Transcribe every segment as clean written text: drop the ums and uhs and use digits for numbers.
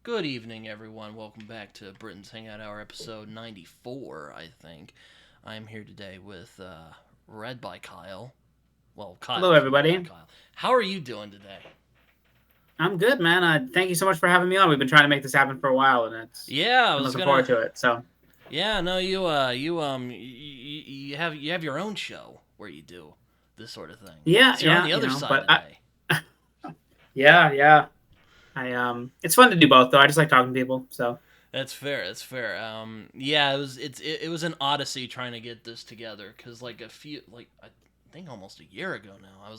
Good evening, everyone. Welcome back to Britton's Hangout Hour, episode 94, I think. I'm here today with Read by Kyle. Well, Hello, Kyle's read by everybody. Kyle. How are you doing today? I'm good, man. Thank you so much for having me on. We've been trying to make this happen for a while, and Yeah, I I'm was looking forward gonna. to it. So, Yeah, no, you have your own show where you do this sort of thing. yeah, So you're on yeah, the other side but today. yeah. It's fun to do both, though. I just like talking to people. So, That's fair. That's fair. Yeah, it was an odyssey trying to get this together because I think almost a year ago now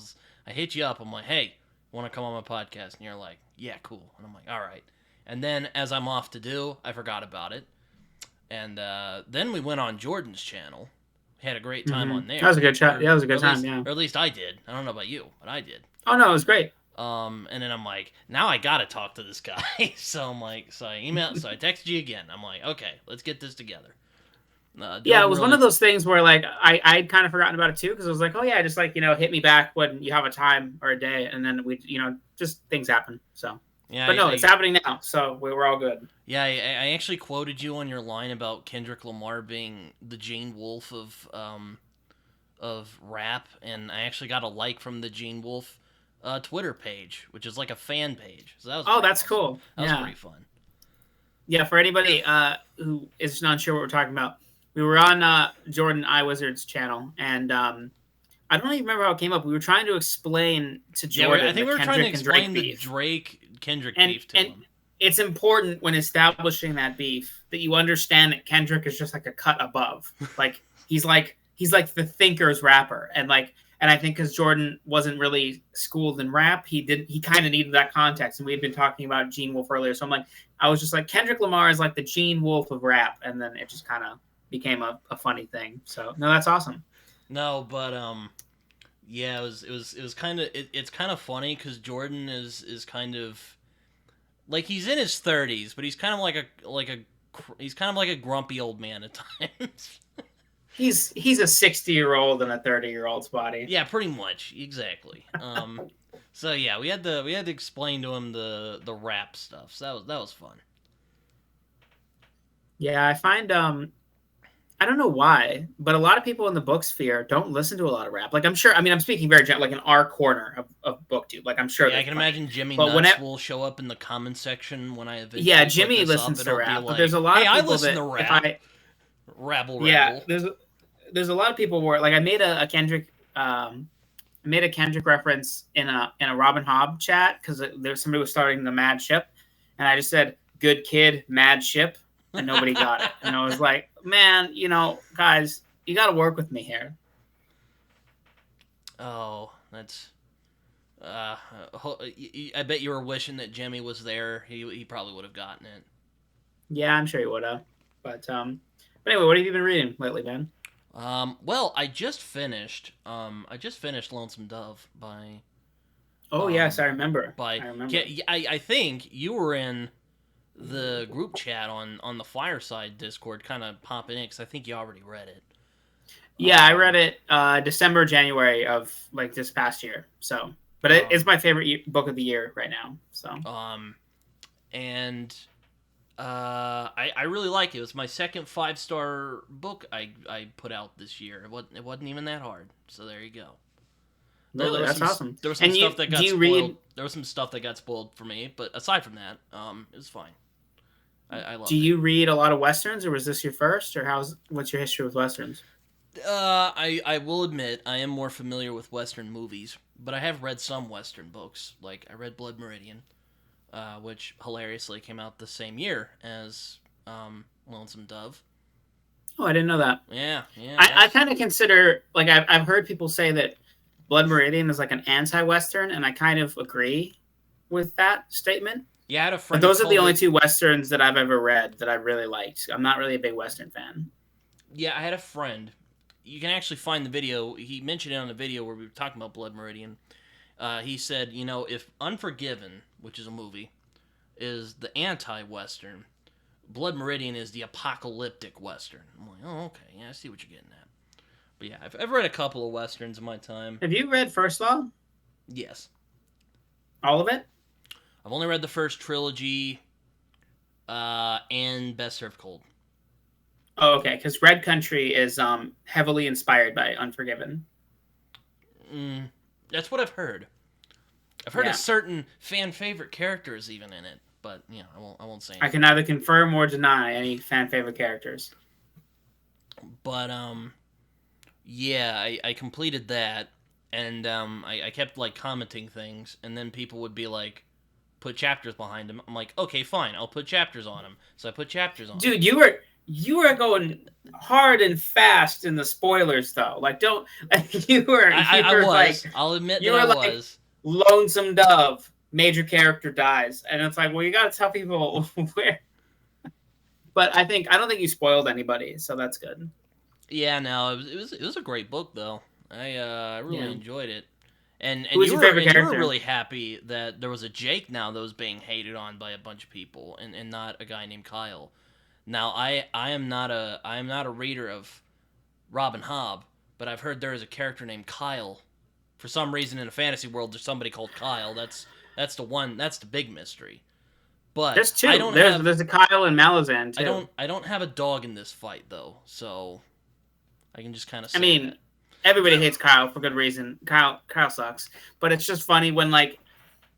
I hit you up. I'm like, hey, want to come on my podcast? And you're like, yeah, cool. And I'm like, all right. And then as I'm off to do, I forgot about it. And then we went on Jordan's channel. We had a great time on that was a there, good chat. Yeah, that was a good time. Yeah. or at least I did. I don't know about you, but I did. Oh no, it was great. And then I'm like, now I gotta talk to this guy. So I'm like, so I texted you again. I'm like, okay, let's get this together. Yeah, it Jordan was one really, of those things where like I'd kind of forgotten about it too because I was like, oh yeah, just like hit me back when you have a time or a day, and then we just things happen. So, yeah, but no, it's happening now, so we're all good. yeah, I actually quoted you on your line about Kendrick Lamar being the Gene Wolfe of rap, and I actually got a like from the Gene Wolfe Twitter page, which is like a fan page. So that was Oh, pretty that's awesome. cool. That was Yeah. pretty fun. Yeah, for anybody who is not sure what we're talking about, we were on Jordan iWizard's channel, and I don't even remember how it came up. We were trying to explain to Yeah, I Jordan think the we were trying to Kendrick and Drake explain the beef, Drake Kendrick and beef to him. it's important when establishing that beef that you understand that Kendrick is just like a cut above. Like he's like the thinker's rapper, and I think because Jordan wasn't really schooled in rap, he kind of needed that context. And we had been talking about Gene Wolfe earlier, so I was just like Kendrick Lamar is like the Gene Wolfe of rap, and then it just kind of became a funny thing. So no, that's awesome. No, but yeah, it was kind of it's kind of funny because Jordan is kind of like he's in his 30s, but he's kind of he's kind of like a grumpy old man at times. He's a 60-year-old in a 30-year-old's body. Yeah, pretty much, exactly. So yeah, we had to explain to him the rap stuff. So that was fun. Yeah, I find I don't know why, but a lot of people in the book sphere don't listen to a lot of rap. Like I'm sure, I mean, I'm speaking very like in our corner of BookTube. Like I'm sure. Yeah, I there's can plenty. imagine Jimmy But Nuts whenever, will show up in the comment section when I yeah, eventually put Jimmy this up, listens and to it'll be rap, but there's like, a lot "Hey, of I people listen that to if rap, I rabble yeah, rabble." there's a lot of people where like I made a Kendrick I made a Kendrick reference in a Robin Hobb chat because there's somebody was starting the Mad Ship, and I just said "Good kid, Mad Ship," and nobody got it, and I was like, man, guys, you got to work with me here. Oh, that's. I bet you were wishing that Jimmy was there. He probably would have gotten it. Yeah, I'm sure you would have. But anyway, what have you been reading lately, man? Well, I just finished Lonesome Dove Oh yes, um I remember. by I yeah, remember. I think you were in the group chat on the Fireside Discord, kind of popping in because I think you already read it. Yeah, I read Um, it December, January of like this past year. So, but it's um, my favorite book of the year right now. So, um, and I really like it. It was my second 5-star book I put out this year. It wasn't even that hard. So there you go. Though really, that's awesome. there was some And stuff that do got you spoiled. read There was some stuff that got spoiled for me, but aside from that, it was fine. I do loved it. you read a lot of westerns, or was this your first, or what's your history with westerns? I will admit I am more familiar with Western movies, but I have read some Western books. Like I read Blood Meridian, which hilariously came out the same year as Lonesome Dove. Oh, I didn't know that. Yeah, yeah, I that's kind of consider like I've heard people say that Blood Meridian is like an anti-western, and I kind of agree with that statement. yeah. I had a But friend who those are the called only it. two westerns that I've ever read that I really liked. I'm not really a big western fan. Yeah, I had a friend. You can actually find the video. He mentioned it on the video where we were talking about Blood Meridian. He said, if Unforgiven, which is a movie, is the anti-western, Blood Meridian is the apocalyptic western. I'm like, oh, okay, yeah, I see what you're getting at. But yeah, I've read a couple of westerns in my time. Have you read First Law? Yes, All of it? I've only read the first trilogy. And Best Served Cold. Oh, okay, because Red Country is heavily inspired by Unforgiven. That's what I've heard. I've heard of certain fan favorite characters even in it, but I won't say anything. I can neither confirm or deny any fan favorite characters. But yeah, I completed that, and I kept like commenting things, and then people would be like, put chapters behind them. I'm like, okay, fine, I'll put chapters on them. So I put chapters on. Dude, you were going hard and fast in the spoilers though. Like, don't you were I was. like, I'll admit you that were I like, was. Lonesome Dove, major character dies, and it's like, well, you got to tell people where. But I don't think you spoiled anybody, so that's good. Yeah, no, it was a great book though. I really enjoyed it. And Who was your favorite character? You were really happy that there was a Jake now that was being hated on by a bunch of people, and not a guy named Kyle. Now I am not a reader of Robin Hobb, but I've heard there is a character named Kyle. For some reason in a fantasy world, there's somebody called Kyle. That's the big mystery. But there's two. There's a Kyle and Malazan too. I don't have a dog in this fight though, so I can just kind of say that. Everybody hates Kyle for good reason. Kyle sucks. But it's just funny when, like,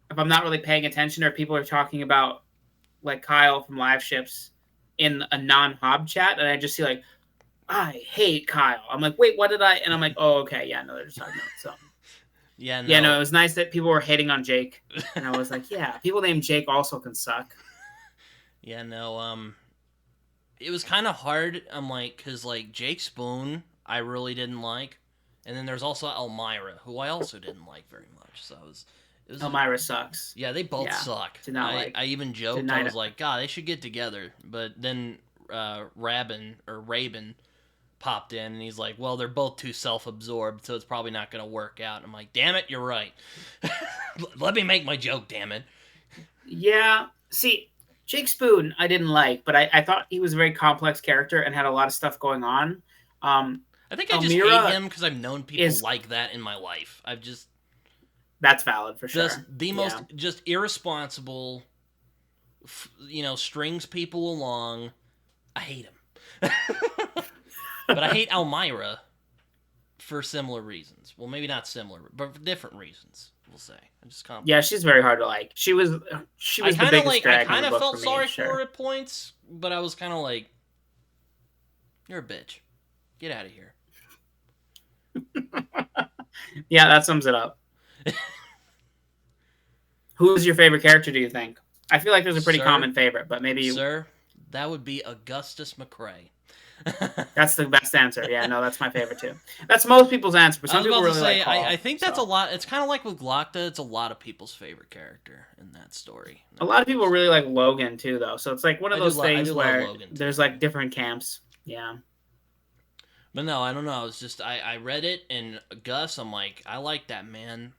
if I'm not really paying attention or people are talking about, like, Kyle from Live Ships in a non-Hob chat, and I just see, like, I hate Kyle. I'm like, wait, what did I? And I'm like, oh, okay, yeah, no, they're just talking about something. Yeah, no. Yeah, no, it was nice that people were hating on Jake. And I was like, yeah, people named Jake also can suck. Yeah, no, it was kind of hard, I'm like, because, like, Jake Spoon, I really didn't like. And then there's also Elmira, who I also didn't like very much. So it was Elmira sucks. Yeah, they both suck. Did not I even joked, I was like, God, they should get together. But then Rabin popped in, and he's like, well, they're both too self-absorbed, so it's probably not going to work out. And I'm like, damn it, you're right. Let me make my joke, damn it. Yeah, see, Jake Spoon I didn't like, but I thought he was a very complex character and had a lot of stuff going on. I think I just hate him because I've known people like that in my life. That's valid for sure. Just the most just irresponsible, strings people along. I hate him. But I hate Elmira for similar reasons. Well, maybe not similar, but for different reasons, we'll say. Yeah, she's very hard to like. She was the biggest drag. I kind of felt sorry for her at points, but I was kind of like, you're a bitch. Get out of here. Yeah, that sums it up. Who is your favorite character, do you think? I feel like there's a pretty common favorite, but maybe Sir, that would be Augustus McCrae. That's the best answer. Yeah, no, that's my favorite too. That's most people's answer, but some people really like Hall, I think that's a lot. It's kind of like with Glocta. It's a lot of people's favorite character in that story. A lot of people really like Logan too, though. So it's like one of those things where there's like different camps. Yeah. But no, I don't know. It's just I read it, and Gus, I'm like, I like that man.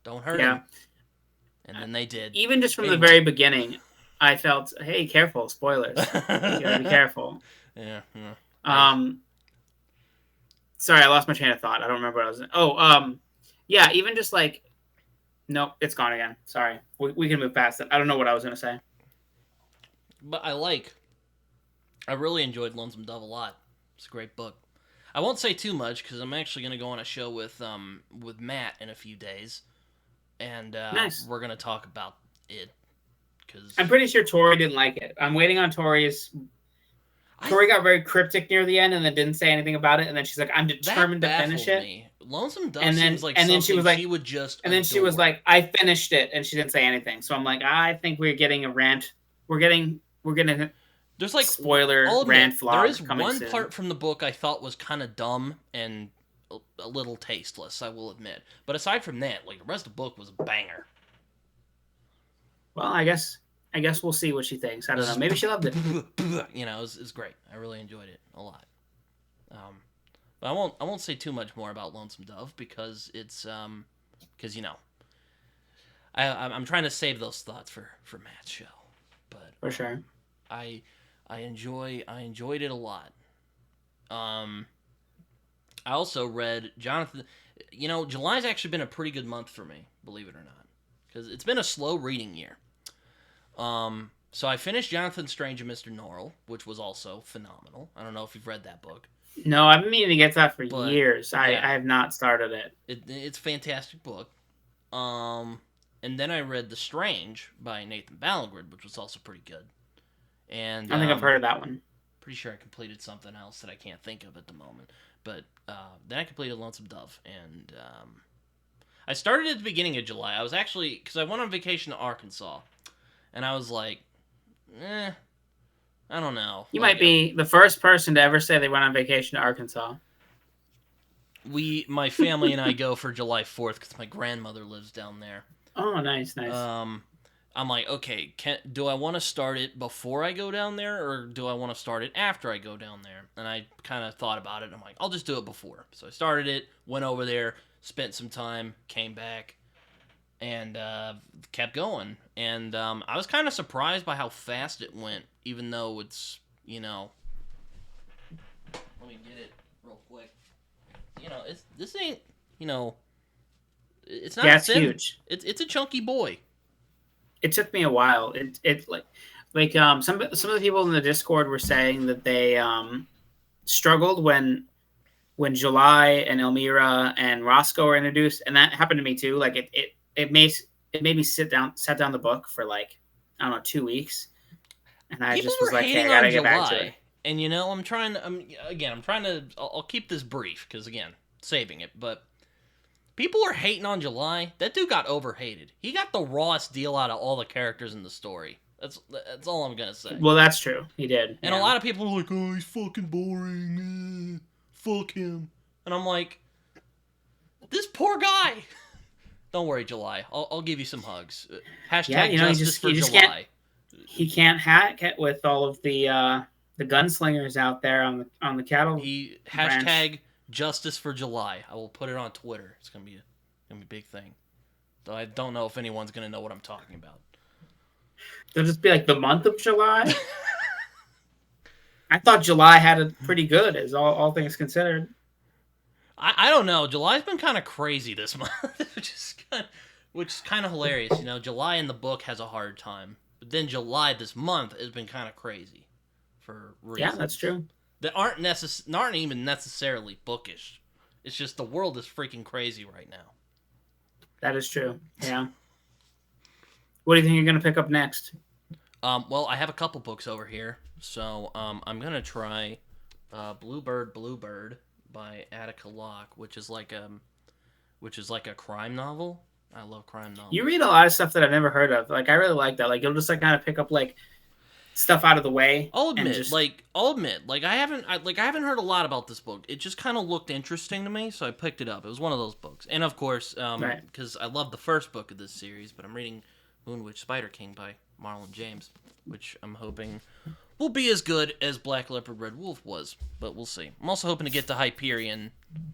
Don't hurt him. And then they did. Even just from the very beginning, I felt, hey, careful, spoilers. You gotta be careful. Yeah. Sorry, I lost my train of thought. I don't remember what I was. Yeah, even just like, nope, it's gone again. Sorry, we can move past it. I don't know what I was gonna say. But I really enjoyed Lonesome Dove a lot. It's a great book. I won't say too much because I'm actually gonna go on a show with Matt in a few days, and nice. We're gonna talk about it. Cause I'm pretty sure Tori didn't like it. I'm waiting on Tori's. Tori got very cryptic near the end and then didn't say anything about it, and then she's like, "I'm determined to finish it." Me. Lonesome Dove seems like and then she was like, she would just. And then she was like, "I finished it," and she didn't say anything. So I'm like, I think we're getting a rant. We're gonna. There's like spoiler rant vlog. There is one soon. part from the book I thought was kind of dumb and a little tasteless, I will admit. But aside from that, like the rest of the book was a banger. Well, I guess we'll see what she thinks. I don't know. Maybe she loved it. It was great. I really enjoyed it a lot. But I won't say too much more about Lonesome Dove because it's because I'm trying to save those thoughts for Matt's show. But for sure, I enjoyed it a lot. I also read Jonathan. July's actually been a pretty good month for me, believe it or not, because it's been a slow reading year. So I finished Jonathan Strange and Mr. Norrell, which was also phenomenal. I don't know if you've read that book, No, I've been meaning to get that for but years. I yeah, have not started it. it's a fantastic book. Um, and then I read The Strange by Nathan Ballingard, which was also pretty good. And I think I've heard of that one. pretty sure I completed something else that I can't think of at the moment. But then I completed Lonesome Dove, and I started at the beginning of July. I was actually, because I went on vacation to Arkansas, and I was like, I don't know. You Like, might be the first person to ever say they went on vacation to Arkansas. my family and I go for July 4th because my grandmother lives down there. Oh, nice. I'm like, okay, do I want to start it before I go down there, or do I want to start it after I go down there? And I kind of thought about it. I'm like, I'll just do it before. So I started it, went over there, spent some time, came back, and kept going. And I was kind of surprised by how fast it went, even though it's, let me get it real quick. This ain't, it's not. Yeah, it's thin. huge. It's a chunky boy. It took me a while. It some of the people in the Discord were saying that they struggled when July and Elmira and Roscoe were introduced, and that happened to me too. Like it made me sat down the book for like, I don't know, 2 weeks, and I People just was were like, hey, I hating gotta on get back to it. And I'm trying to. I'll keep this brief because again, saving it. But people were hating on July. That dude got overhated. He got the rawest deal out of all the characters in the story. That's all I'm gonna say. Well, that's true. He did. And a lot of people were like, "Oh, he's fucking boring. Fuck him." And I'm like, this poor guy. Don't worry, July. I'll give you some hugs. Hashtag justice for July. He can't hack it with all of the gunslingers out there on the cattle. Hashtag justice for July. I will put it on Twitter. It's gonna be a big thing. Though I don't know if anyone's gonna know what I'm talking about. It'll just be like the month of July. I thought July had it pretty good, as all things considered. I don't know. July's been kind of crazy this month, which is kind of hilarious. July in the book has a hard time, but then July this month has been kind of crazy for reasons. Yeah, that's true. That aren't even necessarily bookish. It's just the world is freaking crazy right now. That is true. Yeah. What do you think you're gonna pick up next? Well, I have a couple books over here, so I'm gonna try Bluebird by Attica Locke, which is like a crime novel. I love crime novels. You read a lot of stuff that I've never heard of. Like, I really like that. Like, you'll just like kind of pick up like stuff out of the way. I'll admit, I haven't heard a lot about this book. It just kind of looked interesting to me, so I picked it up. It was one of those books, and of course, because I love the first book of this series, but I'm reading Moonwitch Spider King by Marlon James, which I'm hoping will be as good as Black Leopard Red Wolf was, but we'll see. I'm also hoping to get to Hyperion,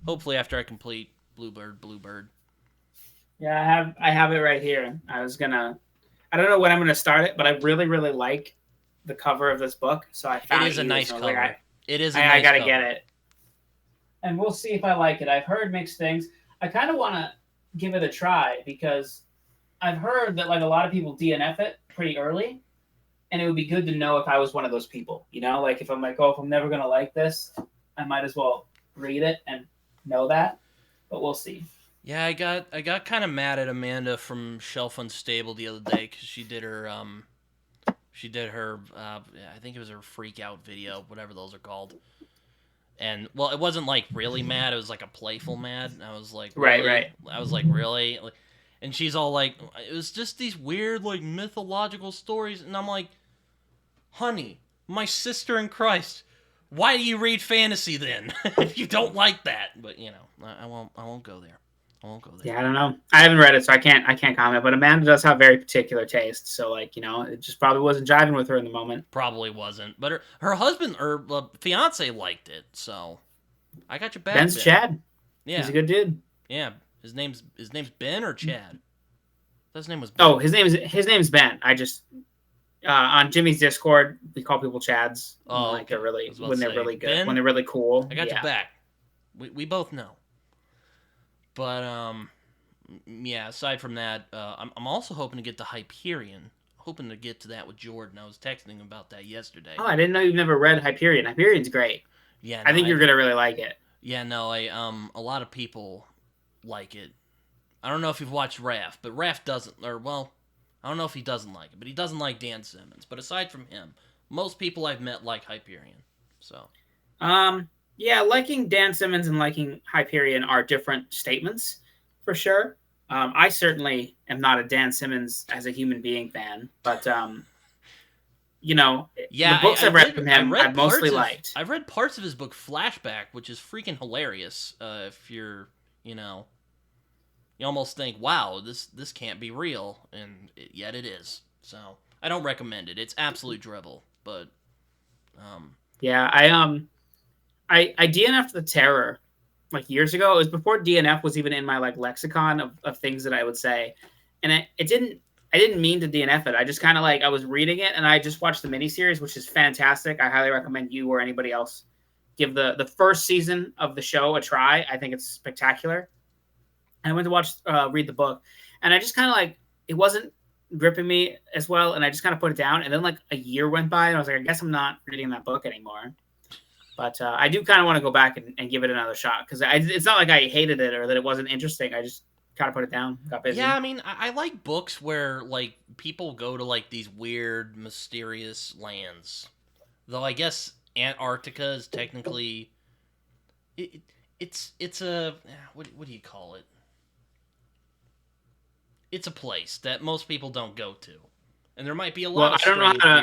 hopefully after I complete Bluebird. Yeah, I have it right here. I don't know when I'm gonna start it, but I really, really like the cover of this book. So I found it is a nice cover. I gotta get it. And we'll see if I like it. I've heard mixed things. I kind of want to give it a try because I've heard that like a lot of people DNF it pretty early. And it would be good to know if I was one of those people, like if I'm like, if I'm never going to like this, I might as well read it and know that, but we'll see. Yeah, I got kind of mad at Amanda from Shelf Unstable the other day because she did her I think it was her freak out video, whatever those are called. And well, it wasn't like really mad, it was like a playful mad. And I was like, really? Right. I was like, really? And she's all like, it was just these weird like mythological stories, and I'm like, honey, my sister in Christ, why do you read fantasy then if you don't like that? But I won't go there. Yeah, I don't know. I haven't read it, so I can't comment. But Amanda does have very particular taste, so it just probably wasn't jiving with her in the moment. Probably wasn't, but her husband or fiance liked it, so I got your back. Ben's Ben. Chad. Yeah, he's a good dude. Yeah, his name's Ben or Chad. His name was Ben. Oh, his name's Ben. I just on Jimmy's Discord we call people Chads. Oh, like they're really when they're really good, Ben, when they're really cool. I got your back. We both know. But yeah, aside from that, I'm also hoping to get to Hyperion. hoping to get to that with Jordan. I was texting him about that yesterday. Oh, I didn't know you've never read Hyperion. Hyperion's great. Yeah, I no, think you're gonna really like it. yeah, no, a lot of people like it. I don't know if you've watched Raph, but Raph doesn't, or well, I don't know if he doesn't like it, but he doesn't like Dan Simmons. But aside from him, most people I've met like Hyperion. So, Yeah, liking Dan Simmons and liking Hyperion are different statements, for sure. I certainly am not a Dan Simmons as a human being fan, but the yeah, books I've read from him, I've mostly liked. I've read parts of his book Flashback, which is freaking hilarious. If you're, you know, you almost think, wow, this can't be real, and yet it is. So I don't recommend it. It's absolute dribble, but Yeah, I DNF'd the Terror like years ago. It was before DNF was even in my like lexicon of things that I would say, and I didn't mean to DNF it. I just kind of like I was reading it and I just watched the miniseries, which is fantastic. I highly recommend you or anybody else give the first season of the show a try. I think it's spectacular. And I went to read the book, and I just kind of like it wasn't gripping me as well, and I just kind of put it down. And then like a year went by, and I was like, I guess I'm not reading that book anymore. But I do kind of want to go back and give it another shot because it's not like I hated it or that it wasn't interesting. I just kind of put it down, got busy. Yeah, I mean, I like books where like people go to like these weird, mysterious lands. Though I guess Antarctica is technically it's a what do you call it? It's a place that most people don't go to, and there might be a lot. Well,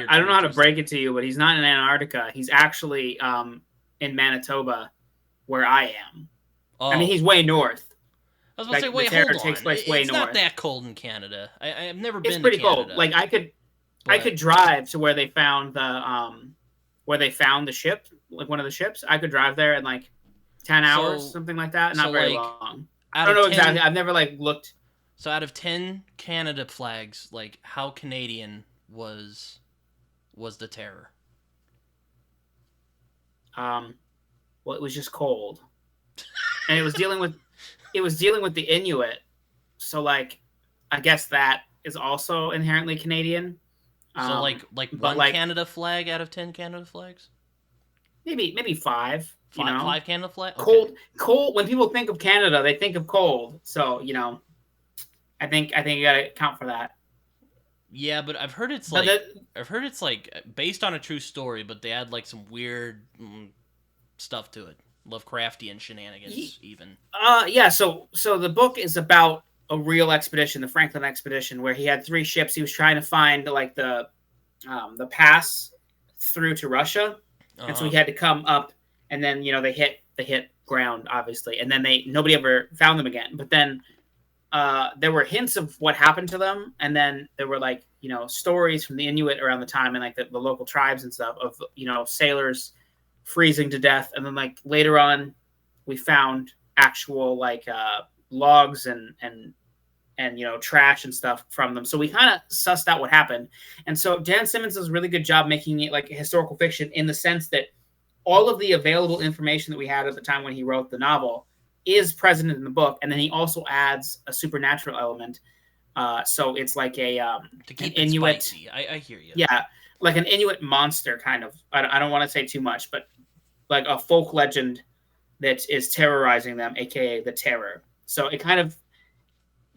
I don't know how to break it to you, but he's not in Antarctica. He's actually in Manitoba, where I am. Oh. I mean, he's way north. I was going to say, wait, hold on. Takes place way north. Not that cold in Canada. I've never been. It's pretty to Canada, cold. Like I could drive to where they found the ship, like one of the ships. I could drive there in like 10 hours, something like that. Not very long. I don't know exactly. I've never like looked. So out of 10 Canada flags, like how Canadian was the Terror? Well, it was just cold, and it was dealing with the Inuit. So like, I guess that is also inherently Canadian. So like one Canada flag out of 10 Canada flags? Maybe 5. Five Canada flags. Okay. Cold. When people think of Canada, they think of cold. So I think you gotta account for that. Yeah, but I've heard it's like based on a true story, but they add like some weird stuff to it, Lovecraftian shenanigans, even. Yeah. So the book is about a real expedition, the Franklin expedition, where he had 3 ships. He was trying to find like the pass through to Russia, and so he had to come up, and then they hit ground, obviously, and then nobody ever found them again. But then there were hints of what happened to them, and then there were like stories from the Inuit around the time and like the local tribes and stuff of sailors freezing to death, and then like later on we found actual like logs and trash and stuff from them, so we kind of sussed out what happened. And so Dan Simmons does a really good job making it like a historical fiction in the sense that all of the available information that we had at the time when he wrote the novel is present in the book, and then he also adds a supernatural element. So it's like a to keep it Inuit. Spicy. I hear you. Yeah, like an Inuit monster kind of. I don't want to say too much, but like a folk legend that is terrorizing them, aka the Terror. So it kind of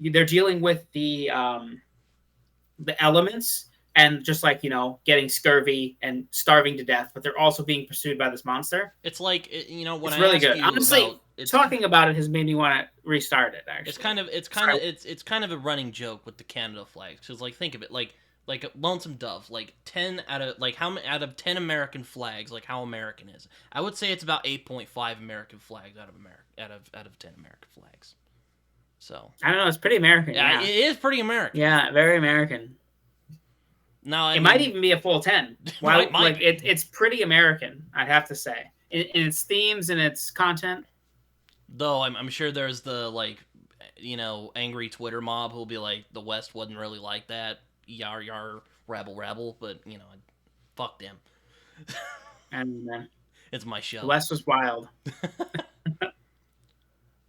they're dealing with the elements and just like getting scurvy and starving to death, but they're also being pursued by this monster. It's like when it's I really ask good. you Honestly, talking about it has made me want to restart it. Actually, it's kind of a running joke with the Canada flags, because like think of it like Lonesome Dove, like 10 out of like how out of 10 American flags, like how American is. I would say it's about 8.5 American flags out of 10 American flags. So I don't know. It's pretty American. Yeah, it is pretty American. Yeah, very American. Now it might even be a full 10. Well, like it's pretty American, I'd have to say, in its themes and its content. Though I'm sure there's the like angry Twitter mob who'll be like, the West wasn't really like that, yar rabble, but fuck them. And it's my show. The West was wild.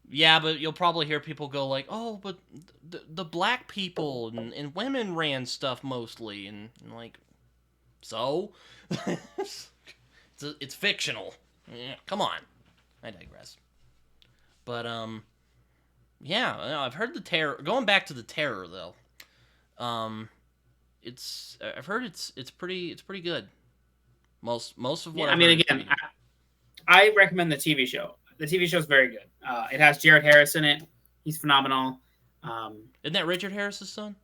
Yeah, but you'll probably hear people go like, "Oh, but the black people and women ran stuff mostly," and like, so it's fictional. Yeah, come on, I digress. But yeah, I've heard the terror. Going back to the terror though, um, I've heard it's pretty good. Most of what Yeah, I I've mean, heard is pretty again, good. I recommend the TV show. The TV show is very good. It has Jared Harris in it. He's phenomenal. Isn't that Richard Harris's son?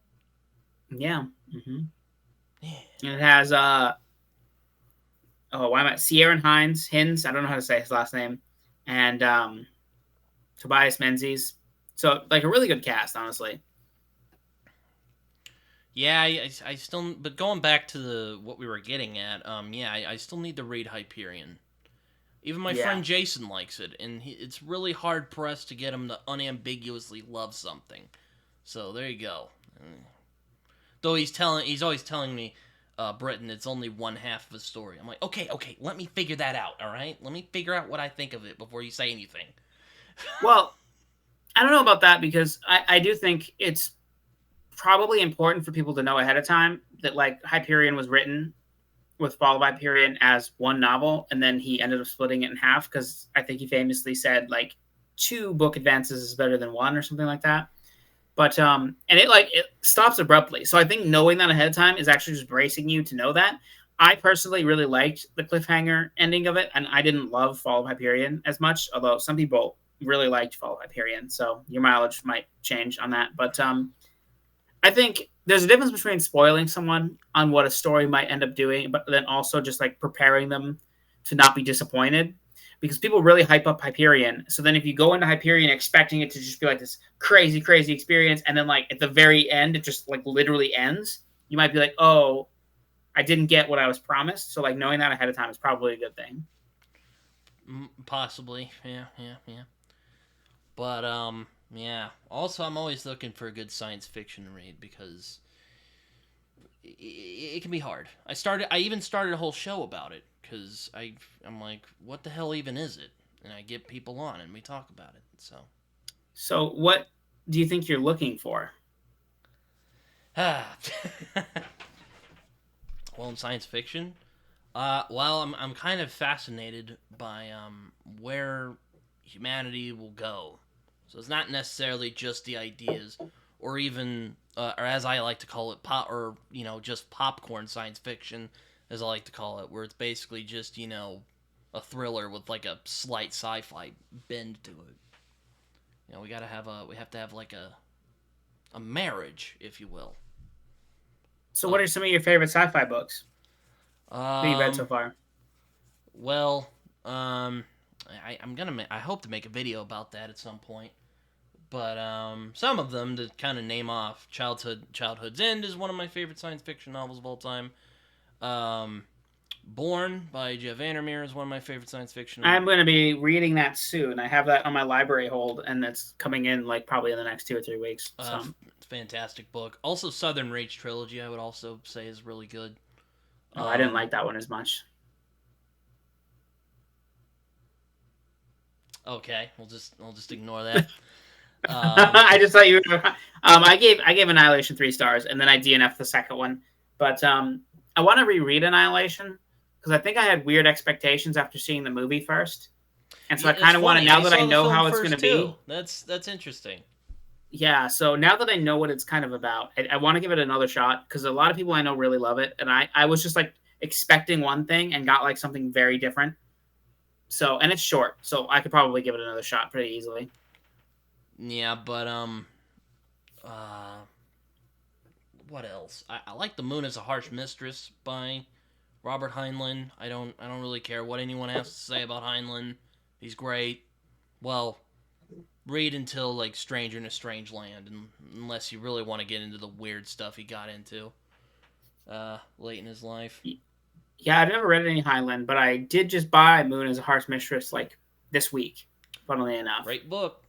Yeah. Mm-hmm. Yeah. And it has why am I Sierra Hines. I don't know how to say his last name, and Tobias Menzies. So like a really good cast, honestly. Yeah, I still, but going back to what we were getting at, yeah, I still need to read Hyperion. Even my Yeah. friend Jason likes it, and it's really hard pressed to get him to unambiguously love something. So there you go. Though he's always telling me, Britton, it's only one half of a story. I'm like, okay, let me figure that out. All right, let me figure out what I think of it before you say anything. Well, I don't know about that because I do think it's probably important for people to know ahead of time that like Hyperion was written with Fall of Hyperion as one novel, and then he ended up splitting it in half because I think he famously said like two book advances is better than one or something like that. But and it stops abruptly. So I think knowing that ahead of time is actually just bracing you to know that. I personally really liked the cliffhanger ending of it, and I didn't love Fall of Hyperion as much, although some people really liked Fall of Hyperion. So your mileage might change on that. But I think there's a difference between spoiling someone on what a story might end up doing, but then also just like preparing them to not be disappointed. Because people really hype up Hyperion. So then if you go into Hyperion expecting it to just be like this crazy, crazy experience, and then like at the very end, it just like literally ends, you might be like, oh, I didn't get what I was promised. So like knowing that ahead of time is probably a good thing. Possibly, yeah. But yeah. Also, I'm always looking for a good science fiction read because it can be hard. I even started a whole show about it because I'm like, what the hell even is it? And I get people on and we talk about it. So, So what do you think you're looking for? ah, well, in science fiction, well, I'm kind of fascinated by where humanity will go. So it's not necessarily just the ideas, or even, or as I like to call it, pop, or just popcorn science fiction, as I like to call it, where it's basically just a thriller with like a slight sci-fi bend to it. We have to have like a marriage, if you will. So what Of are some of your favorite sci-fi books that you've read so um, far? well, I hope to make a video about that at some point. But some of them to kind of name off, Childhood's End is one of my favorite science fiction novels of all time. Um, Born by Jeff Vandermeer is one of my favorite science fiction. I'm going to be reading that soon. I have that on my library hold, and it's coming in like probably in the next 2 or 3 weeks. So, Fantastic book. Also, Southern Rage trilogy, I would also say is really good. oh, I didn't Um, like that one as much. okay, we'll just ignore that. I just thought you were. I gave Annihilation 3 stars, and then I DNF'd the second one. But I want to reread Annihilation because I think I had weird expectations after seeing the movie first, and so Yeah, I it's kind of want to funny. I now that I saw the know film how it's going to first too. be. That's interesting. Yeah, so now that I know what it's kind of about, I want to give it another shot because a lot of people I know really love it, and I was just like expecting one thing and got like something very different. So and it's short, so I could probably give it another shot pretty easily. Yeah, but uh, what else? I like The Moon is a Harsh Mistress by Robert Heinlein. I don't really care what anyone has to say about Heinlein. He's great. Well, read until like Stranger in a Strange Land, unless you really want to get into the weird stuff he got into late in his life. Yeah, I've never read any Heinlein, but I did just buy Moon as a Harsh Mistress like this week, funnily enough. Great book.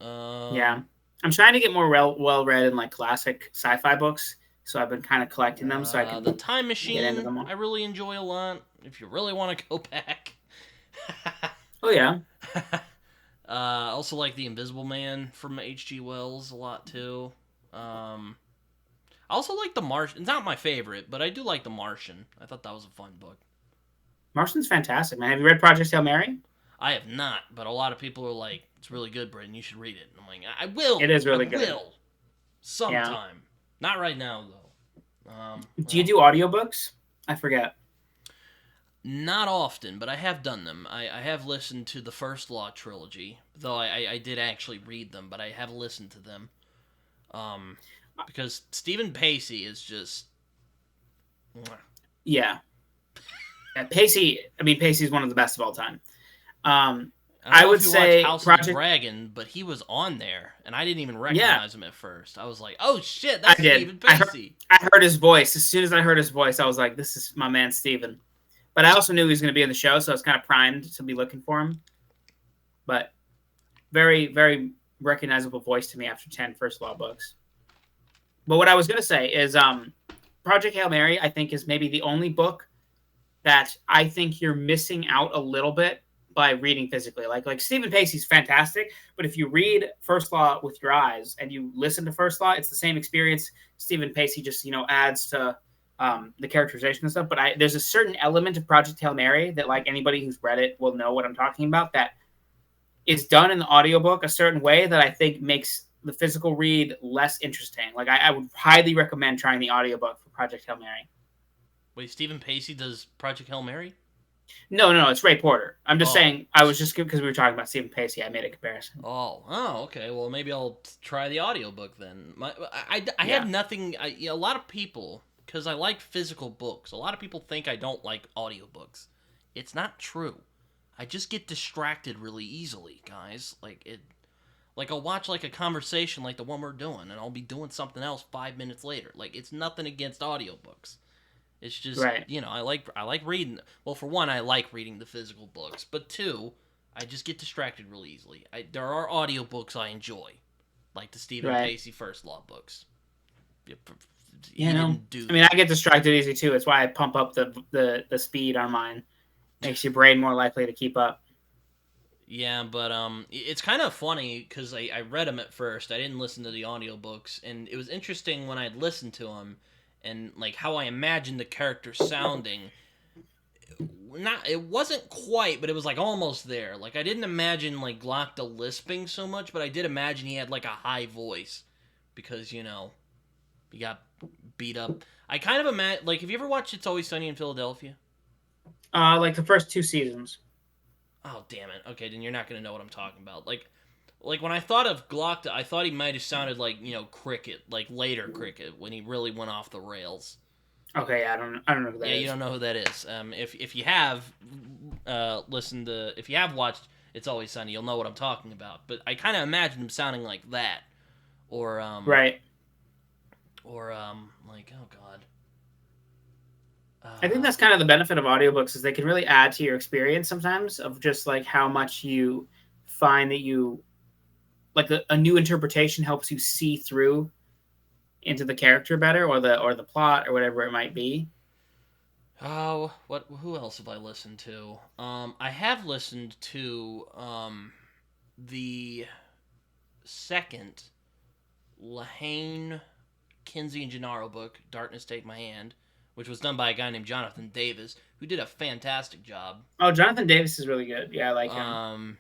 Yeah. I'm trying to get more well read in like classic sci-fi books, so I've been kind of collecting them so I The can Time get into Machine them I all. really enjoy a lot. If you really want to go back. Oh yeah. I also like The Invisible Man from H.G. Wells a lot too. I also like The Martian. It's not my favorite, but I do like The Martian. I thought that was a fun book. Martian's fantastic, man. Have you read Project Hail Mary? I have not, but a lot of people are like, "It's really good, Britton. You should read it." And I'm like, "I will. It is really I good. will, sometime. Yeah. Not right now, though." Do you do audiobooks? I forget. Not often, but I have done them. I have listened to the First Law trilogy, though I did actually read them, but I have listened to them. Because Stephen Pacey is just... Yeah. Pacey, I mean, Pacey's one of the best of all time. I would say House of the Dragon, but he was on there, and I didn't even recognize him at first. I was like, "Oh shit, that's Stephen Pacey." I heard his voice. As soon as I heard his voice, I was like, "This is my man, Stephen." But I also knew he was going to be in the show, so I was kind of primed to be looking for him. But very, very recognizable voice to me after 10 First Law books. But what I was going to say is Project Hail Mary, I think, is maybe the only book that I think you're missing out a little bit by reading physically. Like Stephen Pacey's fantastic, but if you read First Law with your eyes and you listen to First Law, it's the same experience. Stephen Pacey just, adds to the characterization and stuff. But there's a certain element of Project Hail Mary that, like, anybody who's read it will know what I'm talking about, that is done in the audiobook a certain way that I think makes the physical read less interesting. Like, I would highly recommend trying the audiobook for Project Hail Mary. Wait, Stephen Pacey does Project Hail Mary? No, it's Ray Porter. I'm just saying, I was just, because we were talking about Stephen Pacey, I made a comparison. Oh, okay. Well, maybe I'll try the audiobook then. I have nothing, a lot of people, because I like physical books, a lot of people think I don't like audiobooks. It's not true. I just get distracted really easily, guys. Like, I'll watch, like, a conversation like the one we're doing, and I'll be doing something else 5 minutes later. Like, it's nothing against audiobooks. It's just, right. I like reading. Well, for one, I like reading the physical books. But two, I just get distracted really easily. There are audiobooks I enjoy, like the Stephen Pacey First Law books. I get distracted easy too. It's why I pump up the speed on mine. Makes your brain more likely to keep up. Yeah, but it's kind of funny because I read them at first. I didn't listen to the audiobooks, and it was interesting when I'd listened to them. And, like, how I imagined the character sounding, it wasn't quite, but it was, like, almost there. Like, I didn't imagine, like, Glocta lisping so much, but I did imagine he had, like, a high voice. Because, he got beat up. I kind of imagine, like, have you ever watched It's Always Sunny in Philadelphia? Like, the first 2 seasons. Oh, damn it. Okay, then you're not going to know what I'm talking about. Like, when I thought of Glocta, I thought he might have sounded like, Cricket, like later Cricket, when he really went off the rails. Okay, I don't know who that is. Yeah, you don't know who that is. If you have if you have watched It's Always Sunny, you'll know what I'm talking about. But I kind of imagined him sounding like that. Or, right. Or, like, oh god. I think that's kind of the benefit of audiobooks, is they can really add to your experience sometimes, of just, like, how much you find that you... like a new interpretation helps you see through into the character better, or the plot, or whatever it might be. Oh, who else have I listened to? I have listened to the second Lahane, Kinsey, and Gennaro book, Darkness Take My Hand, which was done by a guy named Jonathan Davis, who did a fantastic job. Oh, Jonathan Davis is really good. Yeah, I like him.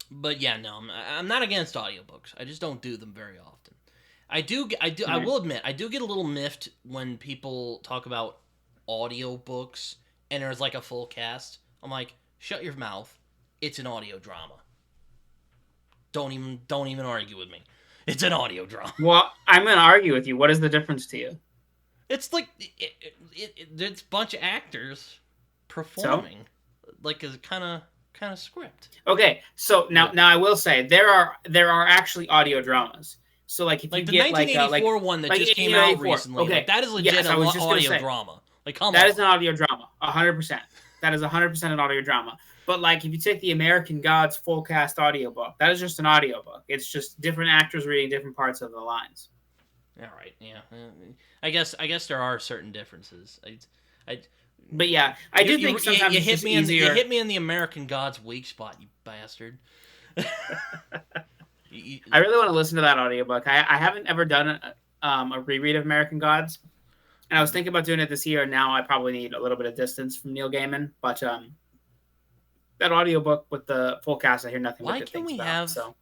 But yeah, no, I'm not against audiobooks. I just don't do them very often. I will admit, I do get a little miffed when people talk about audiobooks and there's like a full cast. I'm like, shut your mouth. It's an audio drama. Don't even argue with me. It's an audio drama. Well, I'm going to argue with you. What is the difference to you? It's like it's a bunch of actors performing like a kind of script. Okay, so now I will say there are actually audio dramas. So, like, if like you the get 1984 one that just came out recently, okay, like, that is legit an audio drama. Like, come on, that is an audio drama, 100%. That is 100% an audio drama. But, like, if you take the American Gods full cast audiobook, that is just an audiobook. It's just different actors reading different parts of the lines. All right, yeah. I guess there are certain differences. But yeah, I do think sometimes you hit me in the American Gods weak spot, you bastard. I really want to listen to that audiobook. I haven't ever done a reread of American Gods, and I was thinking about doing it this year. Now I probably need a little bit of distance from Neil Gaiman, but that audiobook with the full cast, I hear nothing but Why good can't things we about. have? So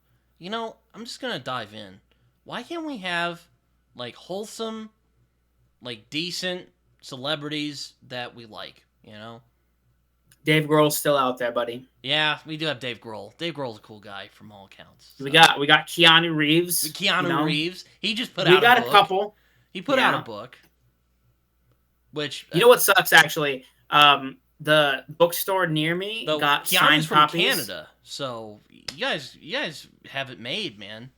I'm just gonna dive in. Why can't we have like wholesome, like decent celebrities that we like? Dave Grohl's still out there, buddy. Yeah, we do have Dave Grohl. Dave Grohl's a cool guy from all accounts. So. We got Keanu Reeves. Keanu Reeves. He just put we out got a book. A couple. He put out a book. Which you know what sucks actually? The bookstore near me got Keanu's signed from copies. Canada, so you guys have it made, man.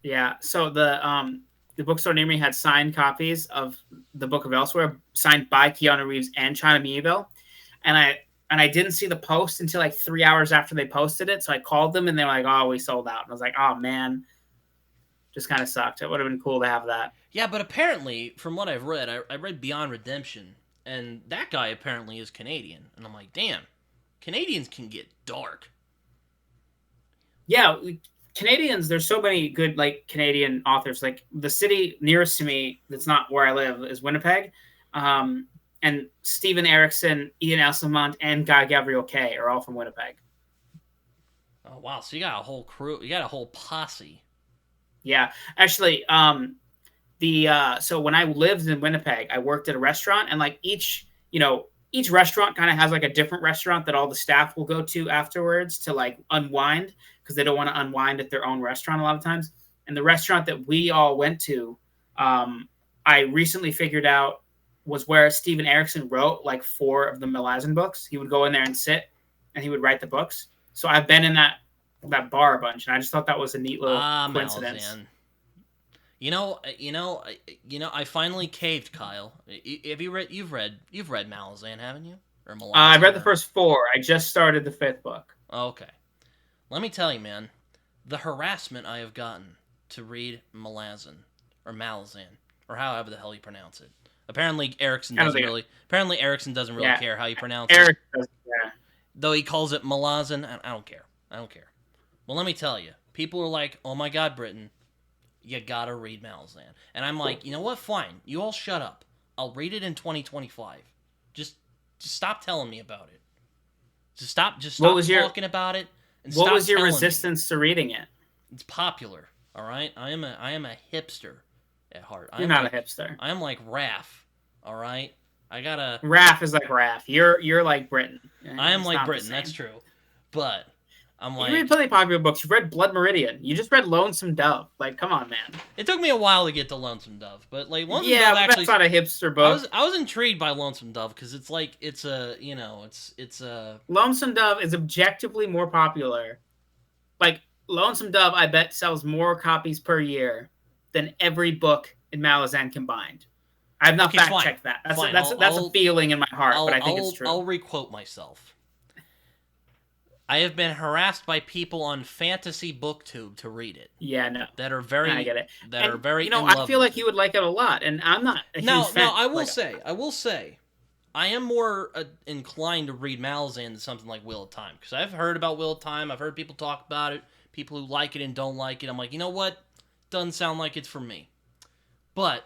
Yeah. So the bookstore near me had signed copies of the Book of Elsewhere, signed by Keanu Reeves and China Mieville, and I didn't see the post until like 3 hours after they posted it. So I called them and they were like, "Oh, we sold out." And I was like, "Oh man." Just kind of sucked. It would have been cool to have that. Yeah, but apparently, from what I've read, I read Beyond Redemption, and that guy apparently is Canadian. And I'm like, damn, Canadians can get dark. Yeah, Canadians, there's so many good, like, Canadian authors. Like, the city nearest to me that's not where I live is Winnipeg. And Stephen Erickson, Ian Esselmont, and Guy Gabriel Kay are all from Winnipeg. Oh, wow. So you got a whole crew. You got a whole posse. Yeah, actually, so when I lived in Winnipeg, I worked at a restaurant, and like each restaurant kind of has like a different restaurant that all the staff will go to afterwards to like unwind because they don't want to unwind at their own restaurant a lot of times. And the restaurant that we all went to, I recently figured out was where Stephen Erickson wrote like 4 of the Malazan books. He would go in there and sit, and he would write the books. So I've been in that bar a bunch, and I just thought that was a neat little coincidence. Malazan. I finally caved, Kyle. You've read Malazan, haven't you? Or Malazan? I read the first 4. I just started the 5th book. Okay. Let me tell you, man, the harassment I have gotten to read Malazan, or however the hell you pronounce it. Apparently Erickson doesn't really care how you pronounce it. Yeah. Though he calls it Malazan, I don't care. Well, let me tell you, people are like, "Oh my God, Britton, you gotta read Malazan," and I'm like, you know what? Fine, you all shut up. I'll read it in 2025. Just stop telling me about it. Just stop talking about it. And what stop was your telling resistance to reading it? It's popular. All right, I am a hipster at heart. You're not a hipster. I am like Raph. All right, Raph is like Raph. You're like Britton. I am like Britton. That's true, but. I'm like, you read plenty of popular books. You've read Blood Meridian. You just read Lonesome Dove. Like, come on, man. It took me a while to get to Lonesome Dove, but like Lonesome Dove actually, that's not a hipster book. I was intrigued by Lonesome Dove because it's like it's a Lonesome Dove is objectively more popular. Like Lonesome Dove, I bet sells more copies per year than every book in Malazan combined. I have not fact checked that. That's a feeling in my heart, but I think it's true. I'll requote myself. I have been harassed by people on Fantasy BookTube to read it. Yeah, no. That are very, I get it. That are very. I feel like you would like it a lot, and I'm not. I will say, I am more inclined to read Malazan than something like Wheel of Time because I've heard about Wheel of Time. I've heard people talk about it. People who like it and don't like it. I'm like, you know what? Doesn't sound like it's for me. But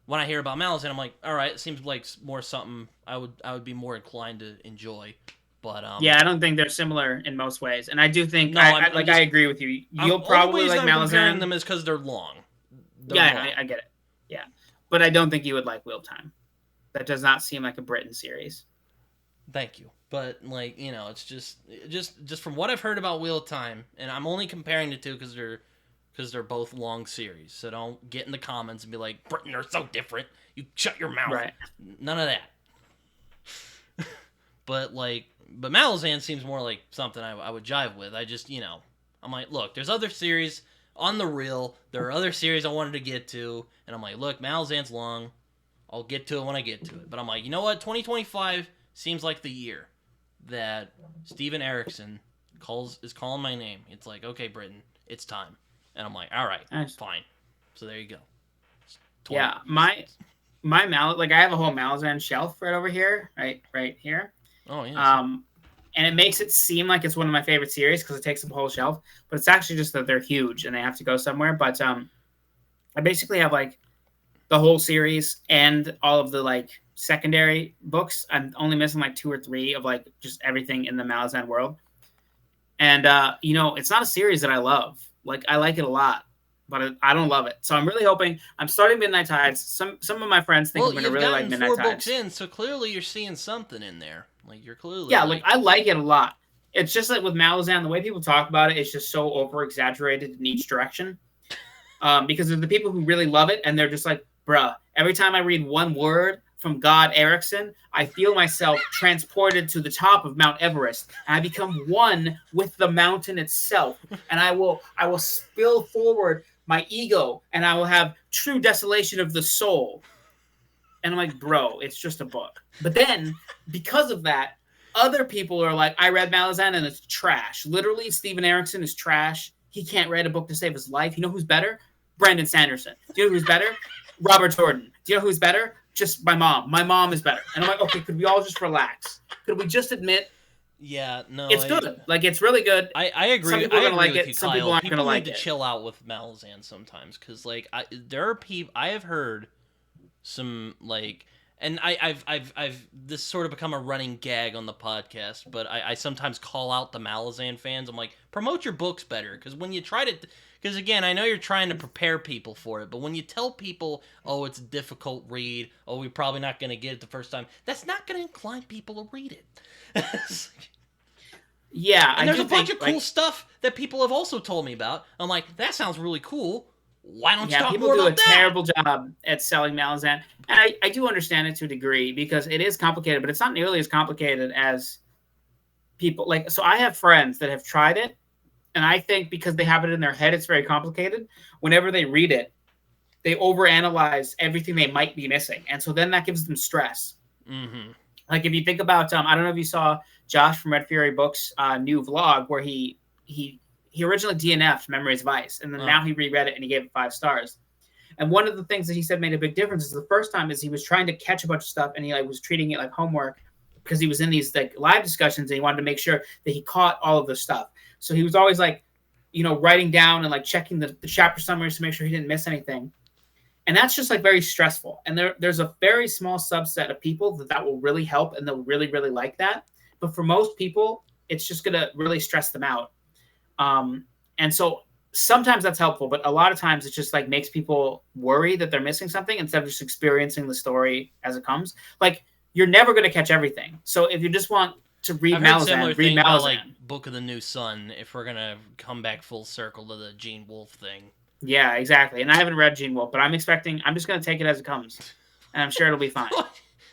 when I hear about Malazan, I'm like, all right, it seems like more something I would be more inclined to enjoy. But yeah, I don't think they're similar in most ways, and I do think I agree with you. You'll probably like Malazan. Comparing them is because they're long. I get it. Yeah, but I don't think you would like Wheel Time. That does not seem like a Britton series. Thank you, but like it's just from what I've heard about Wheel of Time, and I'm only comparing the two because they're both long series. So don't get in the comments and be like, Britton are so different. You shut your mouth. Right. None of that. But Malazan seems more like something I would jive with. I just, I'm like, look, there's other series on the reel. There are other series I wanted to get to. And I'm like, look, Malazan's long. I'll get to it when I get to it. But I'm like, you know what? 2025 seems like the year that Stephen Erickson is calling my name. It's like, okay, Britton, it's time. And I'm like, all right, fine. So there you go. Yeah, my I have a whole Malazan shelf right over here, right here. Oh, yeah. And it makes it seem like it's one of my favorite series because it takes up a whole shelf, but it's actually just that they're huge and they have to go somewhere. But I basically have like the whole series and all of the like secondary books. I'm only missing like 2 or 3 of like just everything in the Malazan world. And you know, it's not a series that I love. Like I like it a lot, but I don't love it. So I'm really hoping. I'm starting Midnight Tides. Some of my friends think I'm going to really like Midnight Tides. Well, you've gotten 4 books in, so clearly you're seeing something in there. Like you're clearly like I like it a lot. It's just like with Malazan, the way people talk about it is just so over exaggerated in each direction. Because there's the people who really love it, and they're just like, bruh, every time I read one word from God Erickson, I feel myself transported to the top of Mount Everest, and I become one with the mountain itself. And I will spill forward my ego, and I will have true desolation of the soul. And I'm like, bro, it's just a book. But then, because of that, other people are like, I read Malazan and it's trash. Literally, Steven Erickson is trash. He can't write a book to save his life. You know who's better? Brandon Sanderson. Do you know who's better? Robert Jordan. Do you know who's better? Just my mom. My mom is better. And I'm like, okay, could we all just relax? Could we just admit? Yeah, no, it's good. Like it's really good. I agree. Some people are gonna like it. Some people aren't gonna like it. People need to chill out with Malazan sometimes, because like there are people I have heard some like, and I've this sort of become a running gag on the podcast, but I sometimes call out the Malazan fans. I'm like, promote your books better, because when you try to. Because, again, I know you're trying to prepare people for it, but when you tell people, oh, it's a difficult read, oh, we're probably not going to get it the first time, that's not going to incline people to read it. Yeah, and there's a bunch of cool stuff that people have also told me about. I'm like, that sounds really cool. Why don't you talk more about that? People do a terrible job at selling Malazan. And I do understand it to a degree, because it is complicated, but it's not nearly as complicated as people. Like, so I have friends that have tried it, and I think because they have it in their head, it's very complicated. Whenever they read it, they overanalyze everything they might be missing. And so then that gives them stress. Mm-hmm. Like if you think about, I don't know if you saw Josh from Red Fury Books' new vlog where he originally DNF'd Memories of Ice. And then now he reread it and he gave it 5 stars. And one of the things that he said made a big difference is the first time is he was trying to catch a bunch of stuff and he like was treating it like homework because he was in these like live discussions and he wanted to make sure that he caught all of the stuff. So he was always like, you know, writing down and like checking the chapter summaries to make sure he didn't miss anything. And that's just like very stressful. And there's a very small subset of people that will really help and they'll really, really like that. But for most people, it's just going to really stress them out. And so sometimes that's helpful, but a lot of times it just like makes people worry that they're missing something instead of just experiencing the story as it comes. Like you're never going to catch everything. So if you just want to read Malazan, read Malazan. About, like Book of the New Sun, if we're gonna come back full circle to the Gene Wolfe thing. Yeah, exactly. And I haven't read Gene Wolfe, but I'm just gonna take it as it comes, and I'm sure it'll be fine.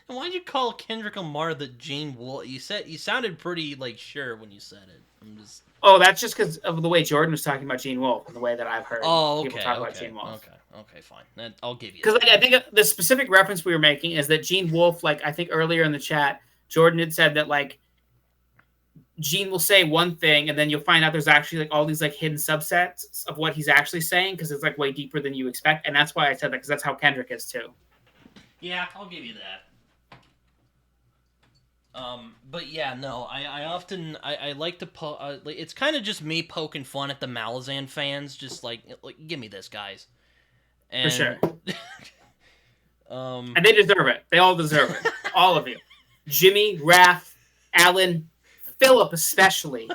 Why'd you call Kendrick Lamar the Gene Wolfe? You sounded pretty like sure when you said it. I'm just. Oh, that's just because of the way Jordan was talking about Gene Wolfe and the way that I've heard people talk about Gene Wolfe. Okay, fine. I'll give you. Because like, I think the specific reference we were making is that Gene Wolfe, like I think earlier in the chat, Jordan had said that like. Gene will say one thing, and then you'll find out there's actually like all these like hidden subsets of what he's actually saying because it's like way deeper than you expect, and that's why I said that because that's how Kendrick is too. Yeah, I'll give you that. But yeah, no, I often I like to it's kind of just me poking fun at the Malazan fans, just like give me this, guys. And, for sure. And they deserve it. They all deserve it. All of you, Jimmy, Raph, Alan. Philip especially.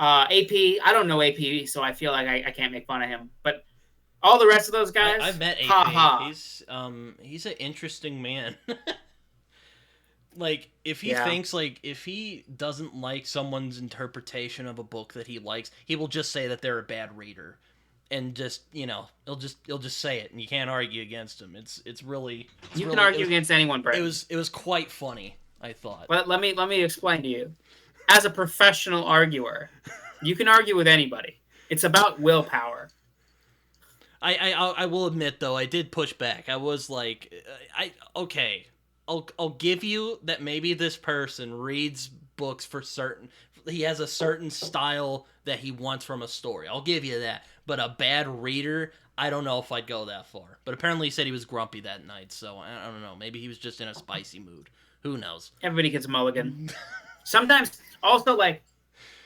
AP, I don't know AP, so I feel like I can't make fun of him. But all the rest of those guys, I've met AP. Ha. He's an interesting man. Like if he thinks like if he doesn't like someone's interpretation of a book that he likes, he will just say that they're a bad reader, and just he'll just say it, and you can't argue against him. It's really you can argue against anyone, Brett. It was quite funny. I thought. But let me explain to you. As a professional arguer, you can argue with anybody. It's about willpower. I will admit though, I did push back. I was like, I'll give you that maybe this person reads books for certain. He has a certain style that he wants from a story. I'll give you that. But a bad reader, I don't know if I'd go that far. But apparently he said he was grumpy that night, so I don't know. Maybe he was just in a spicy mood. Who knows? Everybody gets a mulligan. Sometimes also like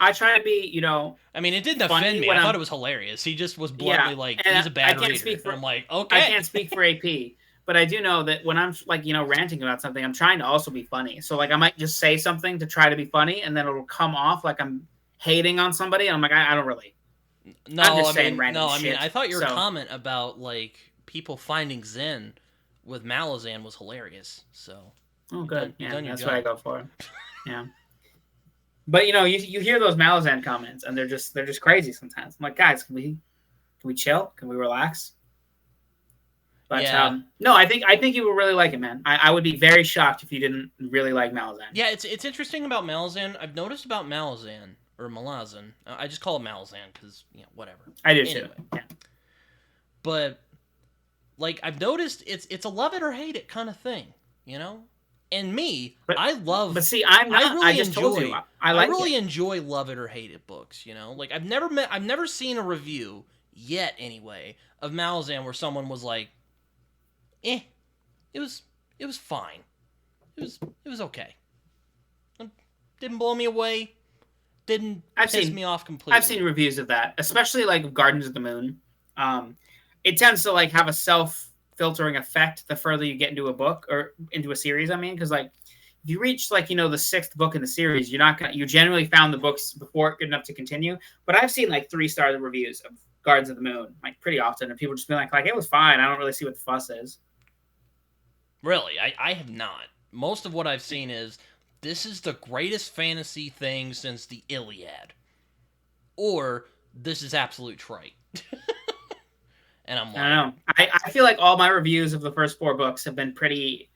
I try to be, I mean, it didn't funny offend me. when I thought I'm it was hilarious. He just was yeah, bluntly like, and he's a I bad can't reader. speak And for I'm like, I okay. can't speak for AP, but I do know that when I'm like, ranting about something, I'm trying to also be funny. So like I might just say something to try to be funny, and then it'll come off like I'm hating on somebody. And I'm like, I don't really. I'm just saying random I shit. thought your So, comment about like people finding Zen with Malazan was hilarious. So oh, you good. you Yeah, done your that's what I job. go for. Yeah. But you hear those Malazan comments, and they're just crazy sometimes. I'm like, guys, can we chill? Can we relax? But Yeah, no, I think you will really like it, man. I would be very shocked if you didn't really like Malazan. yeah. It's interesting about Malazan. I've noticed about Malazan or Malazan. I just call it Malazan because whatever. I do too. Anyway, Yeah. but like I've noticed it's a love it or hate it kind of thing, you know. And me, But I love. see, I'm I not. I really just told you enjoy. I I like really it. enjoy love it or hate it books. You know, like I've never seen a review yet, anyway, of Malazan where someone was like, "Eh, it was fine. It was okay. It didn't blow me away. Didn't piss me off I've seen completely." reviews of that, especially like Gardens of the Moon. Um, it tends to like have a self filtering effect the further you get into a book or into a series. I mean, because like if you reach like the sixth book in the series, you generally found the books before it good enough to continue. But I've seen like 3-star reviews of Gardens of the Moon like pretty often, and people just be like it was fine. I don't really see what the fuss is. Really, I have not. Most of what I've seen is this is the greatest fantasy thing since the Iliad, or this is absolute trite. And I'm I don't like, know. I feel like all my reviews of the first 4 books have been pretty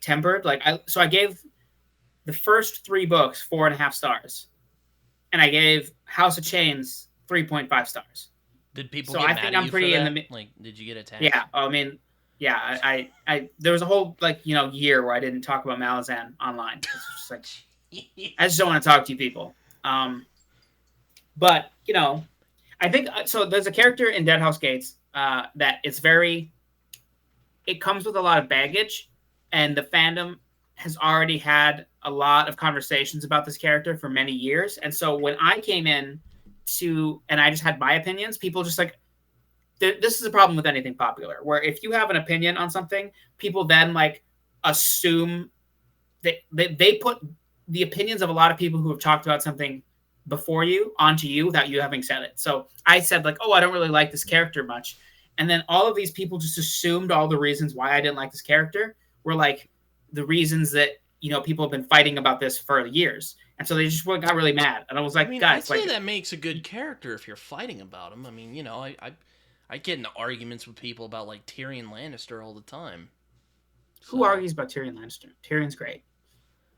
tempered. Like I gave the first 3 books 4.5 stars, and I gave House of Chains 3.5 stars. did people So get I mad think at I'm you for pretty in that? the Like, did you get attacked? yeah. I mean, yeah. I there was a whole like year where I didn't talk about Malazan online. It's just like I just don't want to talk to you people. But I think so. There's a character in Dead House Gates that it's very. It comes with a lot of baggage, and the fandom has already had a lot of conversations about this character for many years. And so when I came in and I just had my opinions, people just like this is a problem with anything popular, where if you have an opinion on something, people then like assume that they put the opinions of a lot of people who have talked about something before you onto you without you having said it. So I said like, oh, I don't really like this character much. And then all of these people just assumed all the reasons why I didn't like this character were like the reasons that, people have been fighting about this for years. And so they just got really mad. And I was I like, mean, I'd guys, say like, that makes a good character if you're fighting about him. I mean, I get into arguments with people about like Tyrion Lannister all the time. who So, argues about Tyrion Lannister? Tyrion's great.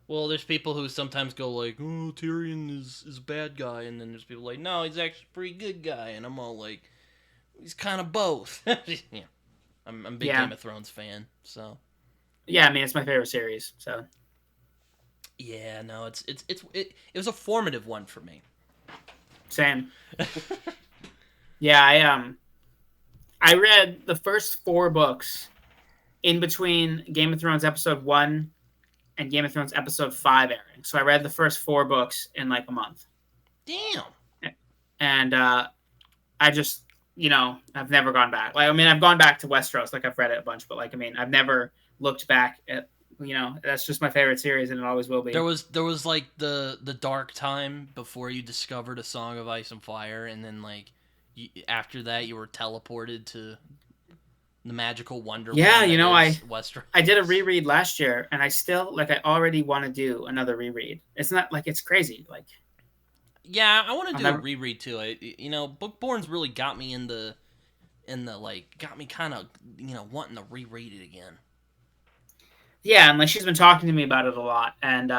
well, there's people who sometimes go like, "Oh, Tyrion is a bad guy," and then there's people like, "No, he's actually a pretty good guy," and I'm all like, "He's kind of both." Yeah, I'm a big Yeah. Game of Thrones fan, so Yeah, I mean, it's my favorite series. So yeah, no, it was a formative one for me. same. Yeah, I read the first 4 books in between Game of Thrones episode 1 and Game of Thrones episode 5 airing. So I read the first 4 books in like a month. Damn. And I just, I've never gone back. Like, I mean, I've gone back to Westeros, like I've read it a bunch, but like, I mean, I've never looked back at, that's just my favorite series and it always will be. There was like the dark time before you discovered A Song of Ice and Fire, and then like after that you were teleported to the magical wonderland. Yeah, Westeros. I did a reread last year, and I still I already want to do another reread. It's not like it's crazy. Like, yeah, I want to do a reread too. Bookborn's really got me in the like got me kind of wanting to reread it again. Yeah, and like she's been talking to me about it a lot, and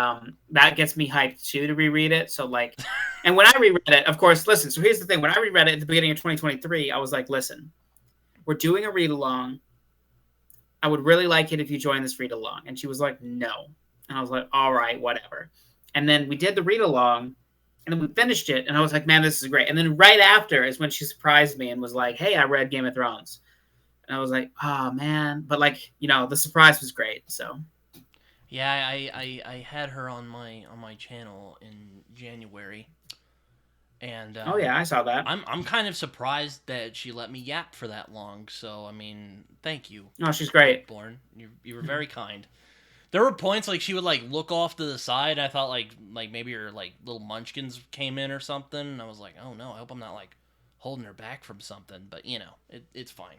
that gets me hyped too to reread it. So like, and when I reread it, of course, listen. So here's the thing: when I reread it at the beginning of 2023, I was like, listen, we're doing a read along. I would really like it if you join this read along. And she was like, no. And I was like, all right, whatever. And then we did the read along, and then we finished it, and I was like, man, this is great. And then right after is when she surprised me and was like, hey, I read Game of Thrones. And I was like, oh, man. But, like, the surprise was great, so. Yeah, I had her on my channel in January, and Oh yeah, I saw that. I'm kind of surprised that she let me yap for that long. So I mean, thank you, Oh, she's great. Bookborn. You were very kind. There were points like she would like look off to the side. I thought like maybe her like little munchkins came in or something. And I was like, oh no, I hope I'm not like holding her back from something. But you know, it's fine.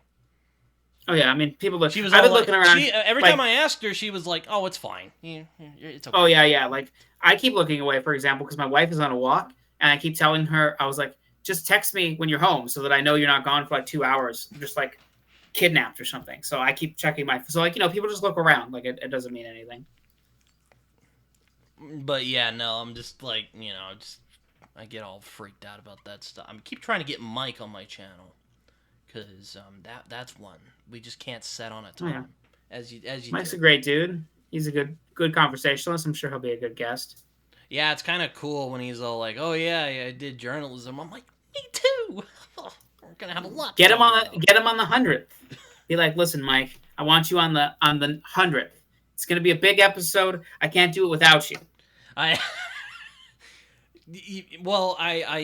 Oh yeah, I mean, people. She was I've all been like, looking around. every Like, time I asked her, she was like, oh, it's fine. Yeah, it's okay. oh yeah, yeah. Like, I keep looking away, for example, because my wife is on a walk, and I keep telling her, I was like, just text me when you're home, so that I know you're not gone for like 2 hours, just like kidnapped or something. So I keep checking my. So like, people just look around. Like, it doesn't mean anything. But yeah, no, I'm just like, just I get all freaked out about that stuff. I keep trying to get Mike on my channel because that's one we just can't set on a time. Oh, yeah. As you Mike's do. a great dude. He's a good conversationalist. I'm sure he'll be a good guest. Yeah, it's kind of cool when he's all like, "Oh yeah, I did journalism." I'm like, "Me too." We're gonna have a lot. Get him on the 100th. Be like, listen, Mike, I want you on the 100th. It's gonna be a big episode. I can't do it without you. I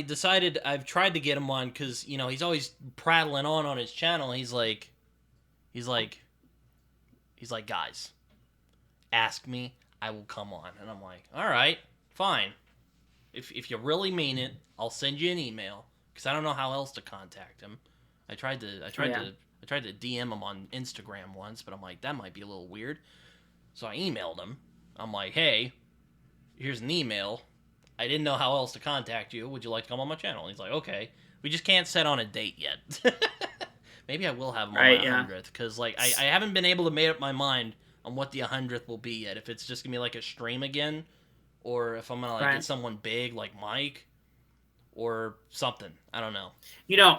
decided I've tried to get him on because he's always prattling on his channel. He's like, guys, ask me, I will come on. And I'm like, all right, fine. If you really mean it, I'll send you an email because I don't know how else to contact him. I tried to DM him on Instagram once, but I'm like, that might be a little weird. So I emailed him. I'm like, hey, here's an email. I didn't know how else to contact you. Would you like to come on my channel? And he's like, okay. We just can't set on a date yet. Maybe I will have him on my 100th because I haven't been able to make up my mind on what the 100th will be yet. If it's just gonna be like a stream again, or if I'm gonna get someone big like Mike, or something. I don't know.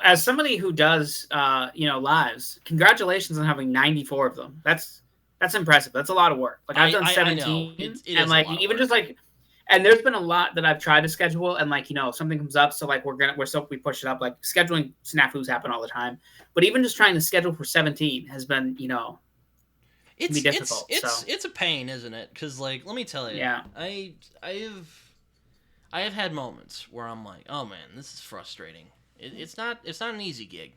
As somebody who does lives, congratulations on having 94 of them. That's impressive. That's a lot of work. Like I've done 17, and like even just like. And there's been a lot that I've tried to schedule, and like something comes up, so like we push it up. Like scheduling snafus happen all the time, but even just trying to schedule for 17 has been it's be difficult. It's a pain, isn't it? Because like let me tell you, yeah, I have had moments where I'm like, oh man, this is frustrating. It's not an easy gig,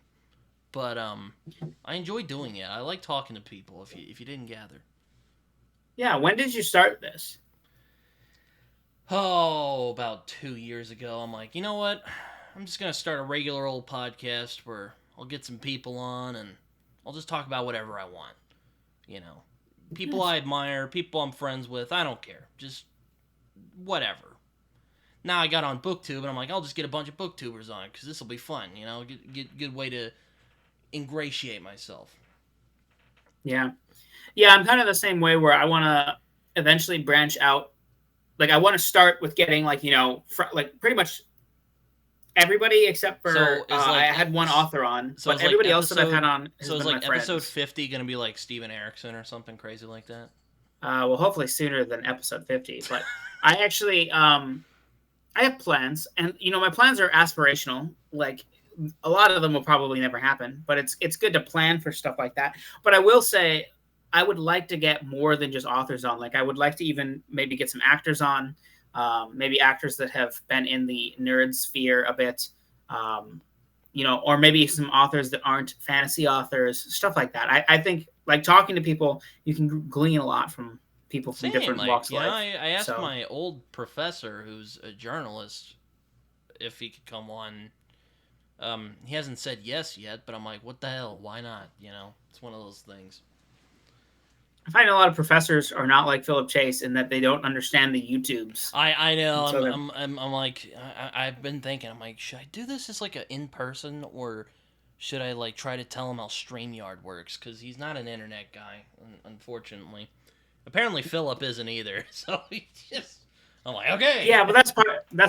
but I enjoy doing it. I like talking to people. If you didn't gather, yeah. When did you start this? Oh, about 2 years ago. I'm like, you know what? I'm just going to start a regular old podcast where I'll get some people on and I'll just talk about whatever I want. People I admire, people I'm friends with, I don't care. Just whatever. Now I got on BookTube and I'm like, I'll just get a bunch of BookTubers on because this will be fun, get good way to ingratiate myself. Yeah. Yeah, I'm kind of the same way where I want to eventually branch out. Like I want to start with getting like like pretty much everybody except for I had one author on, but everybody else that I've had on has been my friends. Episode 50 gonna be like Steven Erickson or something crazy like that? Well, hopefully sooner than episode 50. But I actually I have plans, and my plans are aspirational. Like a lot of them will probably never happen, but it's good to plan for stuff like that. But I will say, I would like to get more than just authors on. Like I would like to even maybe get some actors on, maybe actors that have been in the nerd sphere a bit, or maybe some authors that aren't fantasy authors, stuff like that. I think like talking to people, you can glean a lot from people from different walks of life. I asked my old professor, who's a journalist, if he could come on. He hasn't said yes yet, but I'm like, what the hell? Why not? It's one of those things. I find a lot of professors are not like Philip Chase in that they don't understand the YouTubes. I know. So I'm like, I've been thinking, I'm like, should I do this as like an in-person, or should I like try to tell him how StreamYard works? Because he's not an internet guy, unfortunately. Apparently Philip isn't either. So he just, I'm like, okay. Yeah, but that's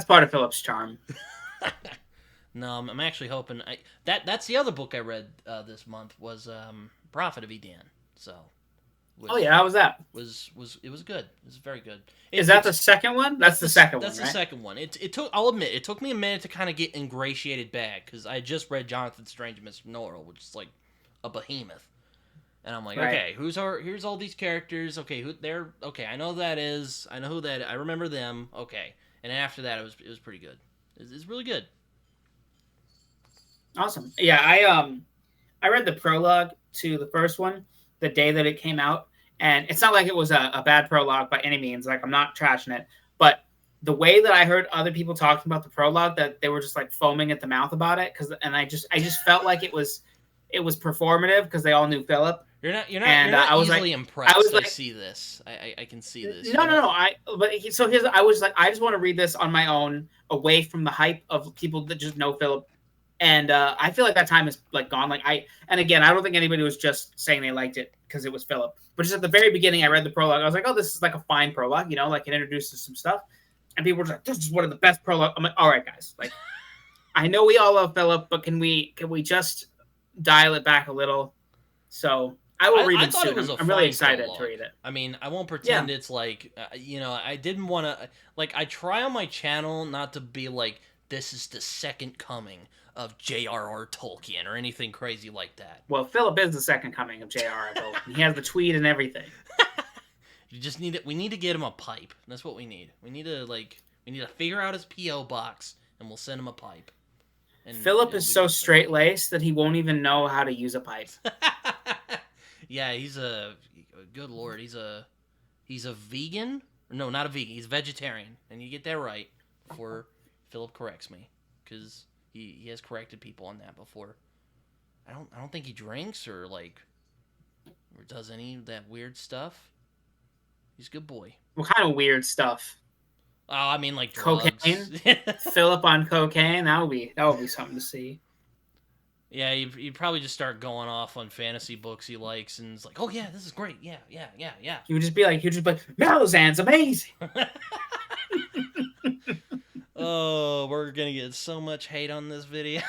part of Philip's charm. No, I'm actually hoping that's the other book I read this month was Prophet of Eden. So. Oh yeah, how was that? It was good. It was very good. Is that the second one? That's the second one. That's the second one. It took. I'll admit, it took me a minute to kind of get ingratiated back because I just read Jonathan Strange and Mr. Norrell, which is like a behemoth, And I'm like, Right. okay, here's all these characters. Okay, okay, I know who that is. I know who that. I remember them. Okay, and after that, it was pretty good. It's really good. Awesome. Yeah, I read the prologue to the first one the day that it came out, and it's not like it was a bad prologue by any means. Like, I'm not trashing it, but the way that I heard other people talking about the prologue, that they were just like foaming at the mouth about it, and I just felt like it was performative because they all knew Philip. You're And not I was easily like, impressed. I see this. I can see this. No. I was like, I just want to read this on my own, away from the hype of people that just know Philip. And I feel like that time is like gone. And again, I don't think anybody was just saying they liked it because it was Philip. But just at the very beginning, I read the prologue. I was like, oh, this is like a fine prologue, like it introduces some stuff. And people were like, this is one of the best prologue. I'm like, all right, guys, like, I know we all love Philip, but can we just dial it back a little? So I will read it soon. I'm really excited to read it. I mean, I won't pretend it's like, I didn't want to, like, I try on my channel not to be like, this is the second coming of J.R.R. Tolkien or anything crazy like that. Well, Philip is the second coming of J.R.R. Tolkien. He has the tweet and everything. You just need it. We need to get him a pipe. That's what we need. We need to figure out his P.O. box, and we'll send him a pipe. And Philip is so straight-laced that he won't even know how to use a pipe. Yeah, good Lord, he's a vegan. No, not a vegan. He's a vegetarian, and you get that right before Philip corrects me, because he has corrected people on that before. I don't think he drinks or does any of that weird stuff. He's a good boy. What kind of weird stuff? Oh, I mean, like cocaine. Philip on cocaine. That would be something to see. Yeah, he'd probably just start going off on fantasy books he likes, and it's like, oh yeah, this is great. Yeah. He would just be like, Malazan's amazing. Oh, we're gonna get so much hate on this video.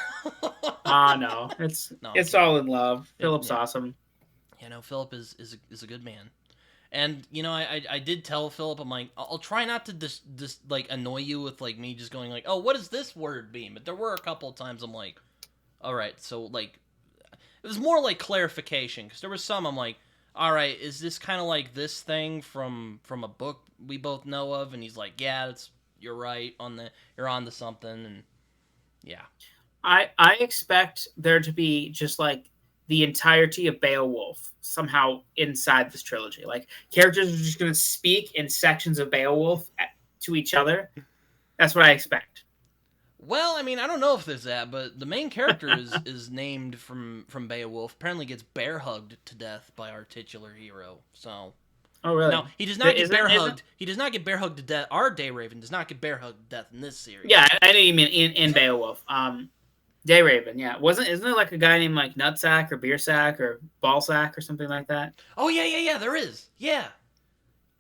No, it's all in love. Philip's awesome. Philip is a good man. And, I did tell Philip, I'm like, I'll try not to just annoy you with, me just going, oh, what does this word mean? But there were a couple of times I'm like, all right, so, it was more like clarification, because there was some I'm like, all right, is this kind of like this thing from a book we both know of? And he's like, yeah, you're right, you're on to something, and, yeah. I expect there to be just, the entirety of Beowulf somehow inside this trilogy. Characters are just going to speak in sections of Beowulf to each other. That's what I expect. Well, I mean, I don't know if there's that, but the main character is named from Beowulf. Apparently gets bear hugged to death by our titular hero. So, oh really? No, he does not get bear hugged. He does not get bear hugged to death. Our Dayraven does not get bear hugged to death in this series. Yeah, I know you mean in Beowulf. Dayraven, yeah. Isn't there a guy named Nutsack or Beersack or Ballsack or something like that? Oh yeah, there is. Yeah.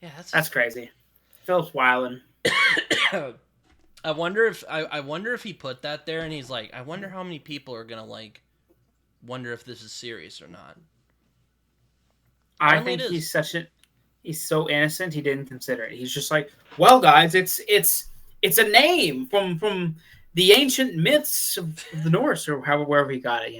Yeah, that's crazy. Philip's wildin'. I wonder if he put that there and he's like, I wonder how many people are gonna wonder if this is serious or not. I think he's so innocent he didn't consider it. He's just like, well, guys, it's a name from the ancient myths of the Norse, or wherever he got it,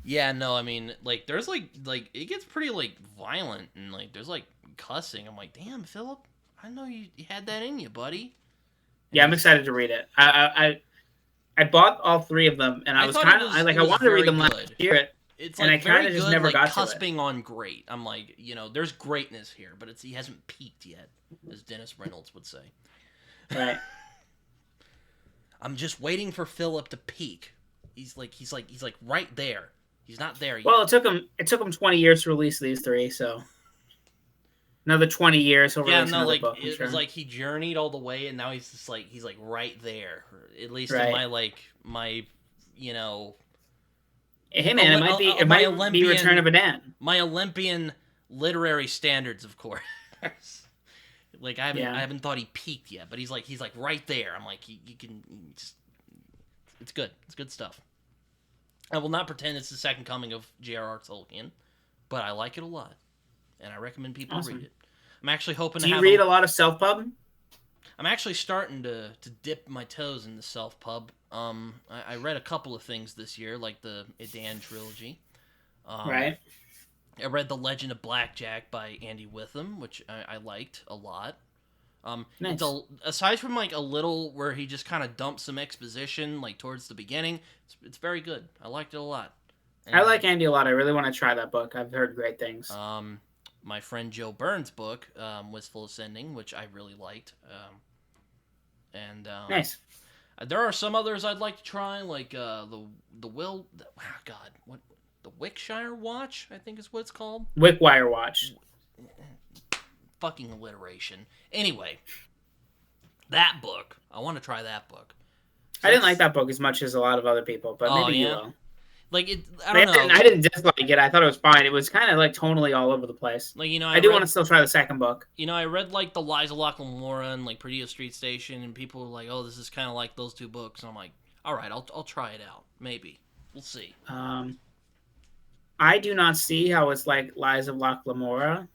Yeah, no, I mean, there's it gets pretty violent, and there's cussing. I'm like, damn, Philip, I know you had that in you, buddy. And yeah, I'm excited to read it. I bought all three of them, and I was kind of I wanted to read them last year. It's and I kind of just never got to it. Cusping on great. I'm like, there's greatness here, but he hasn't peaked yet, as Dennis Reynolds would say. Right. I'm just waiting for Philip to peak. He's right there. He's not there yet. Well, it took him 20 years to release these three, so another 20 years he'll release another book. It was he journeyed all the way, and now he's just he's right there. At least in my Hey man, it might be Return of a Dan. My Olympian literary standards, of course. I haven't thought he peaked yet, but he's right there. I'm like, you can just, it's good. It's good stuff. I will not pretend it's the second coming of J.R.R. Tolkien, but I like it a lot, and I recommend people read it. I'm actually hoping to have. Do you read a lot of self-pub? I'm actually starting to dip my toes in the self-pub. I read a couple of things this year, like the Edan trilogy. Right. I read The Legend of Blackjack by Andy Witham, which I liked a lot. It's Nice. aside from like a little where he just kind of dumps some exposition like towards the beginning. It's very good. I liked it a lot. I And like Andy a lot. I really want to try that book. I've heard great things. my friend Joe Burns' book, Wistful Ascending, which I really liked. And Nice. there are some others I'd like to try, like the Will. Oh God, what the Wickshire Watch? I think is what it's called. Wickwire Watch. Fucking alliteration. Anyway, that book. I want to try that book. I didn't like that book as much as a lot of other people, but maybe you will. Like it, I don't know. I didn't dislike it. I thought it was fine. It was kind of like tonally all over the place. Like I do want to still try the second book. I read like the Liza Lachlan and like Perdido Street Station, and people were like, "Oh, this is kind of like those two books." And I'm like, "All right, I'll try it out. Maybe we'll see." I do not see how it's like Lies of Loch Lamora,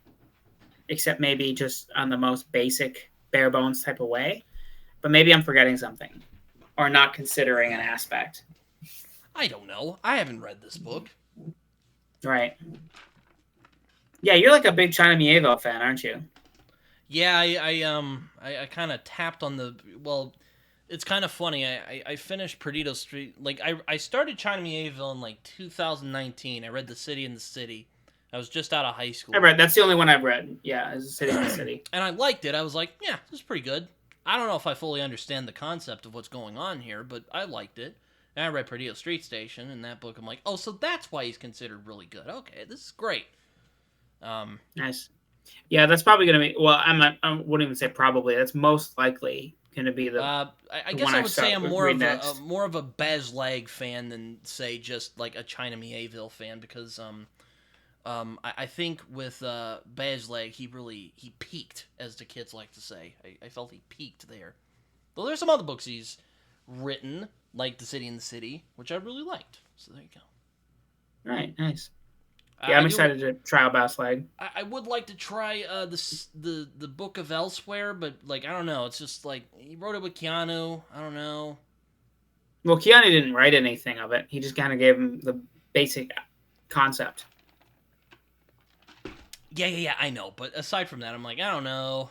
except maybe just on the most basic, bare bones type of way. But maybe I'm forgetting something or not considering an aspect. I don't know. I haven't read this book. Right. Yeah, you're like a big China Mieville fan, aren't you? Yeah, I kind of tapped on the. Well, it's kind of funny. I finished Perdido Street. Like I started China Mieville in like 2019. I read The City in the City. I was just out of high school. I read. That's the only one I've read. Yeah, is The City in the City. And I liked it. I was like, yeah, this is pretty good. I don't know if I fully understand the concept of what's going on here, but I liked it. And I read Perdido Street Station, and that book, I'm like, oh, so that's why he's considered really good. Okay, this is great. Nice. Yeah, that's probably going to be... Well, I wouldn't even say probably. That's most likely going to be the... I guess I would say I'm more of a Baz Lag fan than, say, just like a China Mieville fan, because I think with Baz Lag, he peaked, as the kids like to say. I felt he peaked there. Though there's some other books he's written, like The City in the City, which I really liked. So there you go. Right, nice. Yeah, I'm excited to try out Baz Lag. I would like to try the Book of Elsewhere, but like I don't know. It's just like he wrote it with Keanu. I don't know. Well, Keanu didn't write anything of it. He just kind of gave him the basic concept. Yeah, I know. But aside from that, I'm like, I don't know.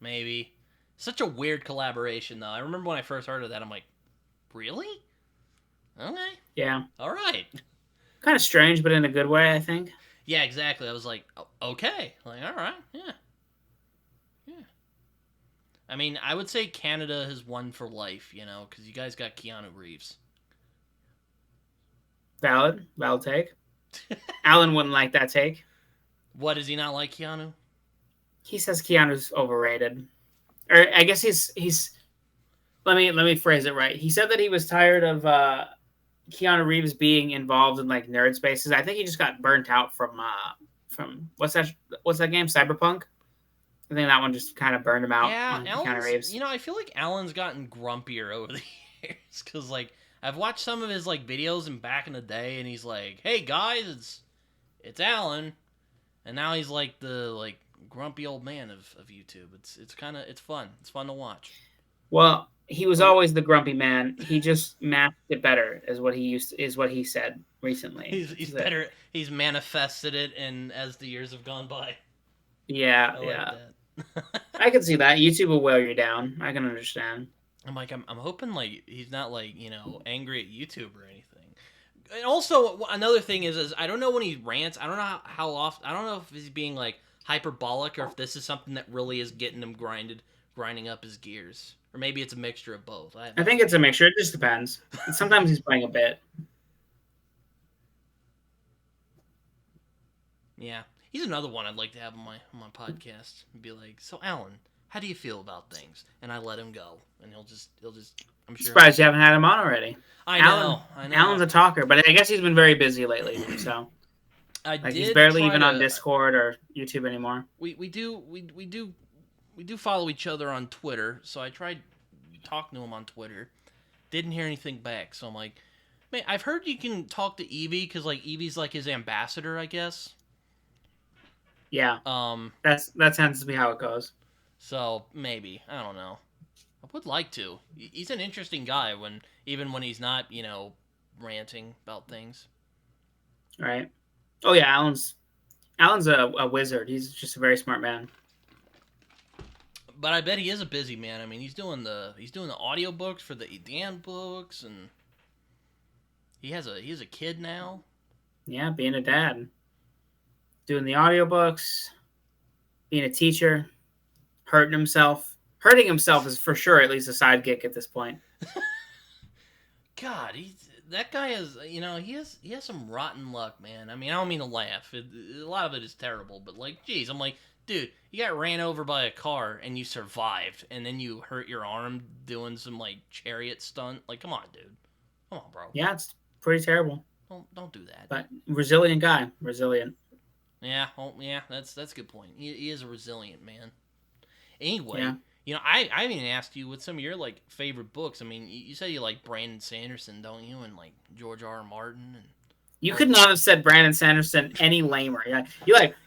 Maybe. Such a weird collaboration, though. I remember when I first heard of that, I'm like, really? Okay. Yeah. All right. Kind of strange, but in a good way, I think. Yeah, exactly. I was like, okay. Like, all right. Yeah. I mean, I would say Canada has won for life, because you guys got Keanu Reeves. Valid take. Alan wouldn't like that take. What, does he not like Keanu? He says Keanu's overrated. Or I guess he's let me phrase it right. He said that he was tired of Keanu Reeves being involved in like nerd spaces. I think he just got burnt out from what's that game? Cyberpunk? I think that one just kind of burned him out. Yeah, Keanu Reeves. I feel like Alan's gotten grumpier over the years because like I've watched some of his like videos and back in the day, and he's like, "Hey guys, it's Alan," and now he's like the like grumpy old man of YouTube. It's fun. It's fun to watch. Well, he was always the grumpy man. He just masked it better, is what he said recently. He's better. He's manifested it, and as the years have gone by. Yeah, I can see that. YouTube will wear you down. I can understand. I'm hoping like he's not like angry at YouTube or anything. And also another thing is I don't know when he rants. I don't know how often. I don't know if he's being like hyperbolic or if this is something that really is getting him grinding up his gears, or maybe it's a mixture of both. I think it's a mixture. It just depends. Sometimes he's playing a bit. Yeah. He's another one I'd like to have on my podcast and be like, so Alan, how do you feel about things? And I let him go, and he'll just. I'm sure. Surprised you haven't had him on already. I know. Alan's a talker, but I guess he's been very busy lately. So, he's barely even on Discord or YouTube anymore. We do follow each other on Twitter, so I tried talking to him on Twitter. Didn't hear anything back, so I'm like, man, I've heard you can talk to Evie because like Evie's like his ambassador, I guess. Yeah. That tends to be how it goes. So maybe, I don't know. I would like to. He's an interesting guy even when he's not, ranting about things. Right. Oh yeah, Alan's Alan's a wizard. He's just a very smart man. But I bet he is a busy man. I mean, he's doing the audiobooks for the Dan books, and he has a kid now. Yeah, being a dad, doing the audiobooks, being a teacher, hurting himself. Hurting himself is for sure at least a side gig at this point. God, that guy is, he has some rotten luck, man. I mean, I don't mean to laugh. A lot of it is terrible, but like, geez, I'm like, dude, you got ran over by a car and you survived, and then you hurt your arm doing some like chariot stunt. Like, come on, dude, come on, bro. Yeah, it's pretty terrible. Don't do that. But resilient guy, resilient. Yeah, yeah, that's a good point. He is a resilient man. Anyway, yeah. I haven't even asked you what some of your like favorite books. I mean, you said you like Brandon Sanderson, don't you? And like George R. R. Martin. And you could not have said Brandon Sanderson any lamer. Yeah,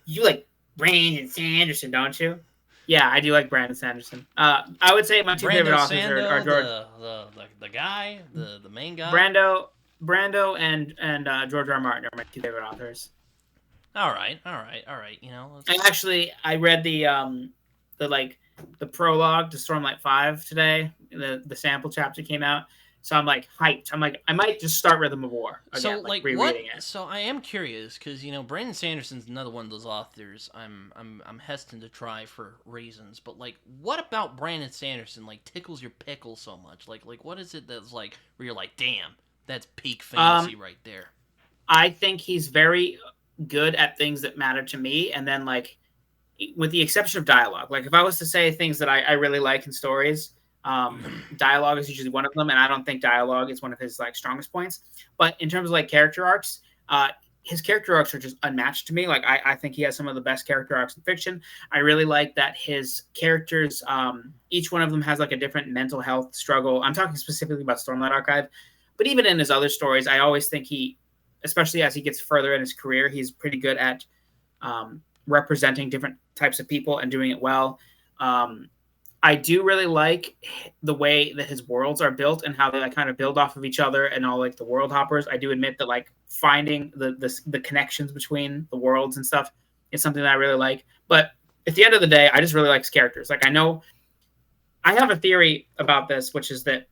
you like Brandon Sanderson, don't you? Yeah, I do like Brandon Sanderson. I would say my two favorite authors are George, the guy, the main guy. Brando and George R. R. Martin are my two favorite authors. All right. I read the prologue to Stormlight 5 today. The sample chapter came out, so I'm like hyped. I'm like, I might just start Rhythm of War again, so like rereading it. So I am curious because Brandon Sanderson's another one of those authors I'm hesitant to try for reasons. But like, what about Brandon Sanderson like tickles your pickle so much? Like what is it that's like where you're like, damn, that's peak fantasy right there? I think he's very good at things that matter to me, and then like, with the exception of dialogue, like if I was to say things that I really like in stories, dialogue is usually one of them, and I don't think dialogue is one of his like strongest points. But in terms of like character arcs, his character arcs are just unmatched to me. Like I think he has some of the best character arcs in fiction. I really like that his characters, each one of them has like a different mental health struggle. I'm talking specifically about Stormlight Archive, but even in his other stories, I always think especially as he gets further in his career, he's pretty good at representing different types of people and doing it well. I do really like the way that his worlds are built and how they like kind of build off of each other and all like the world hoppers. I do admit that like finding the connections between the worlds and stuff is something that I really like. But at the end of the day, I just really like his characters. Like I have a theory about this, which is that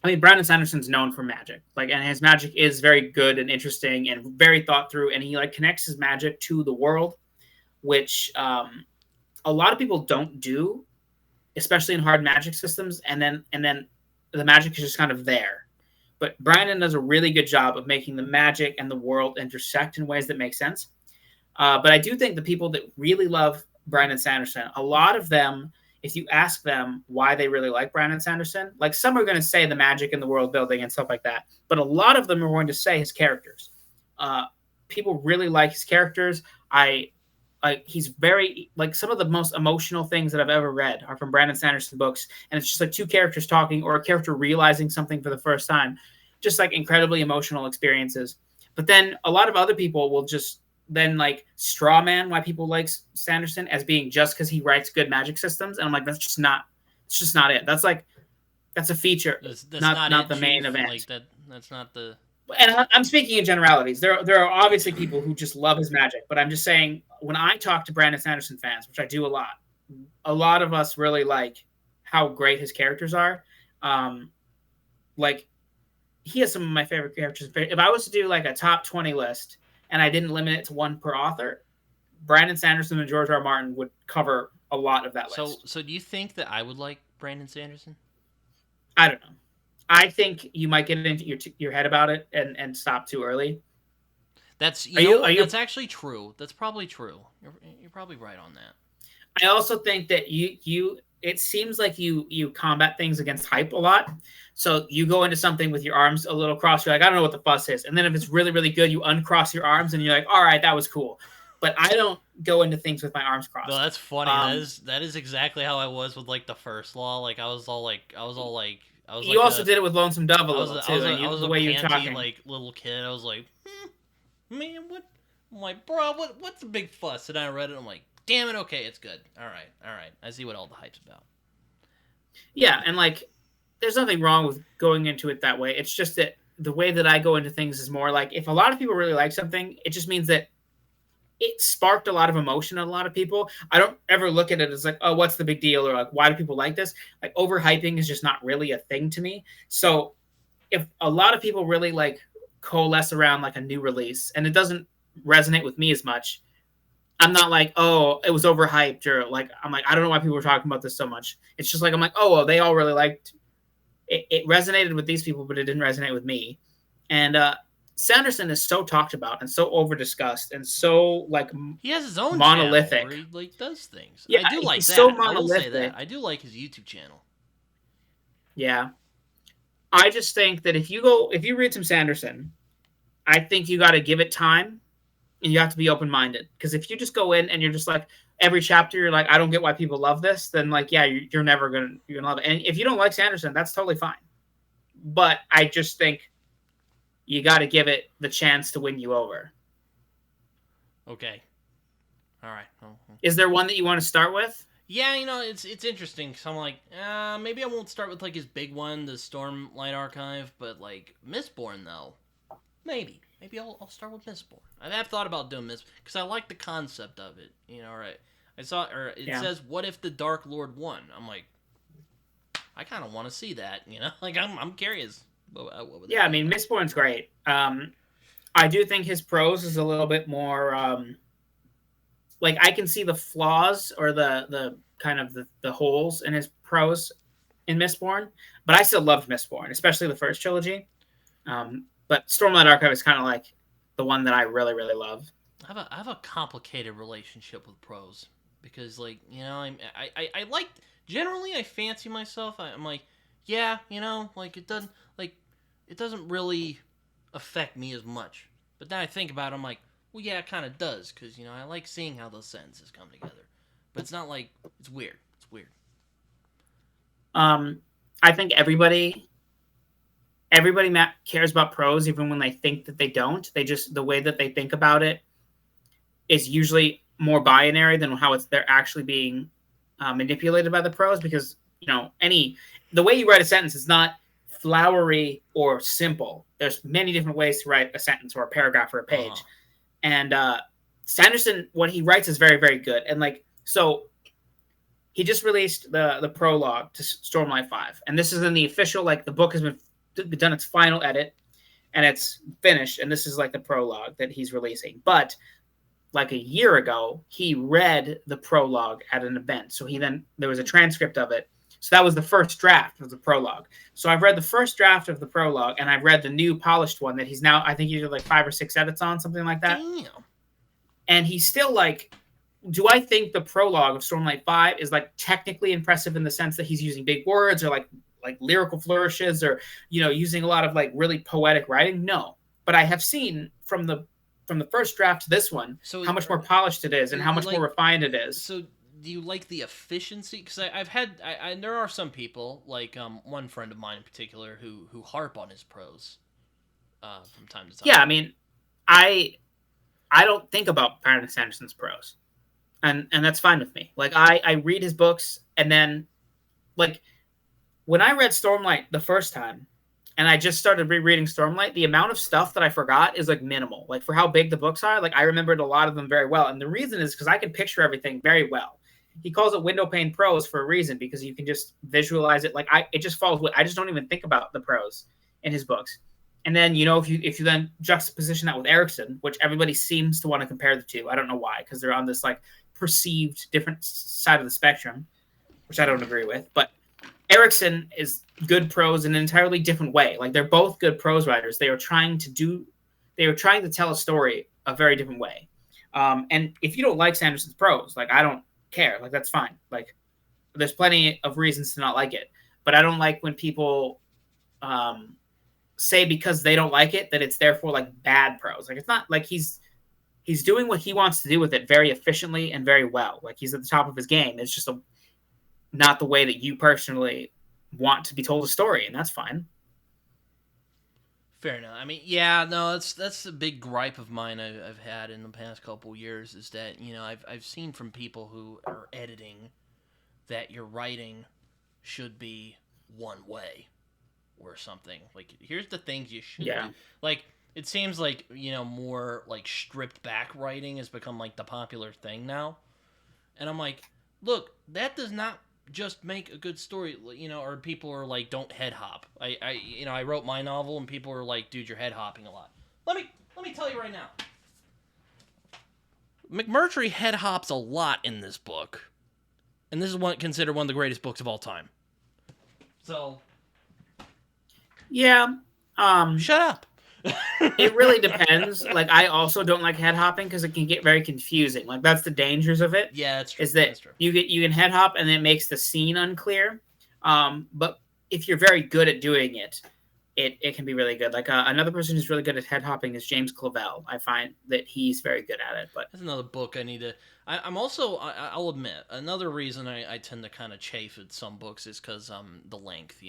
Brandon Sanderson's known for magic, like, and his magic is very good and interesting and very thought through. And he like connects his magic to the world, which a lot of people don't do, especially in hard magic systems. And then the magic is just kind of there. But Brandon does a really good job of making the magic and the world intersect in ways that make sense. But I do think the people that really love Brandon Sanderson, a lot of them, if you ask them why they really like Brandon Sanderson, like some are going to say the magic and the world building and stuff like that, but a lot of them are going to say his characters. People really like his characters. He's very like some of the most emotional things that I've ever read are from Brandon Sanderson books, and it's just like two characters talking or a character realizing something for the first time, just like incredibly emotional experiences. But then a lot of other people will just then like straw man why people like Sanderson as being just because he writes good magic systems, and I'm like, it's just not it. That's a feature, that's not the main event. Like that's not the. And I'm speaking in generalities. There are obviously people who just love his magic, but I'm just saying when I talk to Brandon Sanderson fans, which I do a lot of us really like how great his characters are. Like he has some of my favorite characters. If I was to do like a top 20 list and I didn't limit it to one per author, Brandon Sanderson and George R. R. Martin would cover a lot of that list. So do you think that I would like Brandon Sanderson? I don't know. I think you might get into your head about it and stop too early. That's that's actually true. That's probably true. You're probably right on that. I also think that you it seems like you combat things against hype a lot. So you go into something with your arms a little crossed. You're like, I don't know what the fuss is. And then if it's really, really good, you uncross your arms and you're like, all right, that was cool. But I don't go into things with my arms crossed. No, that's funny. That is exactly how I was with like the first law. Like I was like. You also did it with Lonesome Dove a little too. I was the a way panty, you're talking, like little kid. I was like, man, what? I'm like, bro, what's the big fuss? And I read it. I'm like, damn it, okay, it's good. All right. I see what all the hype's about. Yeah, and like, there's nothing wrong with going into it that way. It's just that the way that I go into things is more like if a lot of people really like something, it just means that it sparked a lot of emotion in a lot of people. I don't ever look at it as like, oh, what's the big deal, or like, why do people like this? Like, overhyping is just not really a thing to me. So if a lot of people really like coalesce around like a new release and it doesn't resonate with me as much, I'm not like, oh, it was overhyped, or like, I'm like, I don't know why people were talking about this so much. It's just like, I'm like, oh, well, they all really liked it. It resonated with these people, but it didn't resonate with me. And Sanderson is so talked about and so over discussed and so like He has his own channel monolithic. where he like does things. Yeah, I do like he's so that. I will say monolithic. that. I do like his YouTube channel. Yeah. I just think that if you read some Sanderson, I think you got to give it time and you have to be open minded. Because if you just go in and you're just like every chapter, you're like, I don't get why people love this, then like, yeah, you're never gonna love it. And if you don't like Sanderson, that's totally fine. But I just think you got to give it the chance to win you over. Okay. All right. Is there one that you want to start with? Yeah, it's interesting because I'm like, maybe I won't start with like his big one, the Stormlight Archive, but like Mistborn though, maybe I'll start with Mistborn. I have thought about doing Mistborn because I like the concept of it. Right? I saw, or it says, "What if the Dark Lord won?" I'm like, I kind of want to see that. Like I'm curious. What would I mean, Mistborn's great. I do think his prose is a little bit more. Like I can see the flaws or the kind of the holes in his prose in Mistborn, but I still loved Mistborn, especially the first trilogy. But Stormlight Archive is kind of like the one that I really, really love. I have a complicated relationship with prose because, like, I like, generally I fancy myself. I'm like, yeah, like it doesn't really affect me as much. But then I think about it, I'm like, well, yeah, it kind of does because I like seeing how those sentences come together. But it's not like it's weird. It's weird. I think everybody cares about prose, even when they think that they don't. They just, the way that they think about it is usually more binary than how they're actually being manipulated by the prose, because the way you write a sentence is not flowery or simple. There's many different ways to write a sentence or a paragraph or a page. And Sanderson, what he writes is very, very good. And like, so he just released the prologue to Stormlight 5. And this is in the official, like the book has been done its final edit and it's finished. And this is like the prologue that he's releasing. But like a year ago, he read the prologue at an event. So there was a transcript of it. So that was the first draft of the prologue. So I've read the first draft of the prologue and I've read the new polished one that he's now, I think he did like 5 or 6 edits on, something like that. Damn. And he's still like, do I think the prologue of Stormlight 5 is like technically impressive in the sense that he's using big words or like lyrical flourishes or, using a lot of like really poetic writing? No. But I have seen from the first draft to this one, how much more polished it is and how much more refined it is. So do you like the efficiency? Because there are some people, like one friend of mine in particular, who harp on his prose from time to time. Yeah, I mean, I don't think about Brandon Sanderson's prose, and that's fine with me. Like I read his books, and then like when I read Stormlight the first time, and I just started rereading Stormlight, the amount of stuff that I forgot is like minimal. Like for how big the books are, like I remembered a lot of them very well. And the reason is because I can picture everything very well. He calls it window pane prose for a reason, because you can just visualize it. Like it just follows. I just don't even think about the prose in his books. And then, if you then juxtaposition that with Erikson, which everybody seems to want to compare the two. I don't know why, because they're on this like perceived different side of the spectrum, which I don't agree with. But Erikson is good prose in an entirely different way. Like they're both good prose writers. They are trying to tell a story a very different way. And if you don't like Sanderson's prose, like I don't care. Like that's fine. Like there's plenty of reasons to not like it. But I don't like when people say because they don't like it that it's therefore like bad prose. Like it's not like he's doing what he wants to do with it very efficiently and very well. Like he's at the top of his game. It's just not the way that you personally want to be told a story, and that's fine. Fair enough. I mean, yeah, no, that's a big gripe of mine I've had in the past couple years is that I've seen from people who are editing that your writing should be one way or something. Like here's the things you should do. Like it seems like, more like stripped back writing has become like the popular thing now. And I'm like, look, that does not just make a good story, or people are like, don't head hop. I wrote my novel and people are like, dude, you're head hopping a lot. Let me tell you right now. McMurtry head hops a lot in this book. And this is considered one of the greatest books of all time. So, yeah. Shut up. It really depends. Like, I also don't like head hopping because it can get very confusing. Like, that's the dangers of it. Yeah, that's true. Is that you can head hop and it makes the scene unclear. But if you're very good at doing it, it can be really good. Like another person who's really good at head hopping is James Clavell. I find that he's very good at it. But that's another book I need to. I'm also. I'll admit another reason I tend to kind of chafe at some books is because the length.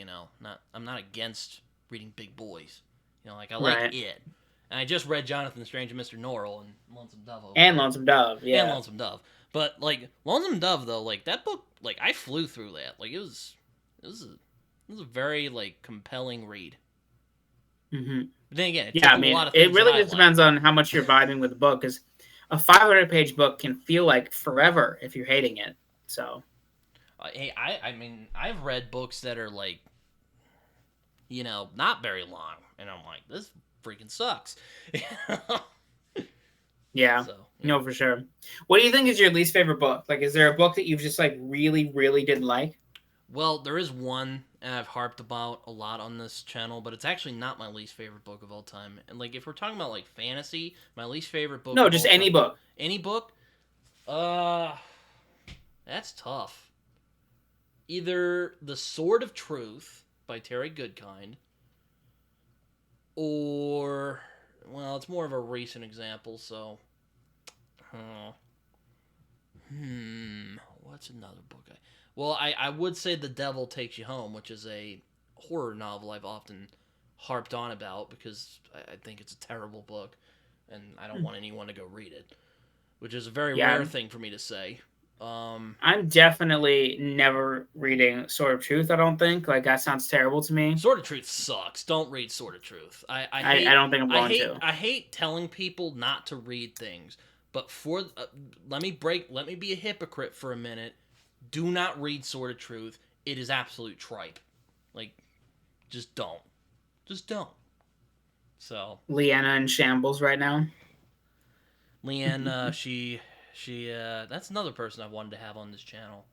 I'm not against reading big boys. Like I like it, and I just read Jonathan Strange and Mr. Norrell and Lonesome Dove. Lonesome Dove, yeah. And Lonesome Dove, but like Lonesome Dove though, like that book, like I flew through that. Like it was a very like compelling read. Mm-hmm. But then again, a lot of things. It really just depends on how much you're vibing with the book, because a 500-page book can feel like forever if you're hating it. So, hey, I mean, I've read books that are like, not very long, and I'm like, this freaking sucks. Yeah, so, no, for sure. What do you think is your least favorite book? Like, is there a book that you've just like really, really didn't like? Well, there is one I've harped about a lot on this channel, but it's actually not my least favorite book of all time. And like, if we're talking about like fantasy, my least favorite book. No, just any book. Any book. That's tough. Either The Sword of Truth by Terry Goodkind, or, well, it's more of a recent example, so, what's another book? Well, I would say The Devil Takes You Home, which is a horror novel I've often harped on about because I think it's a terrible book, and I don't want anyone to go read it, which is a very rare thing for me to say. I'm definitely never reading Sword of Truth, I don't think. Like, that sounds terrible to me. Sword of Truth sucks. Don't read Sword of Truth. I don't think I'm going to. I hate telling people not to read things, but let me be a hypocrite for a minute. Do not read Sword of Truth. It is absolute tripe. Like, just don't. Just don't. So. Leanna in shambles right now. Leanna, she that's another person I wanted to have on this channel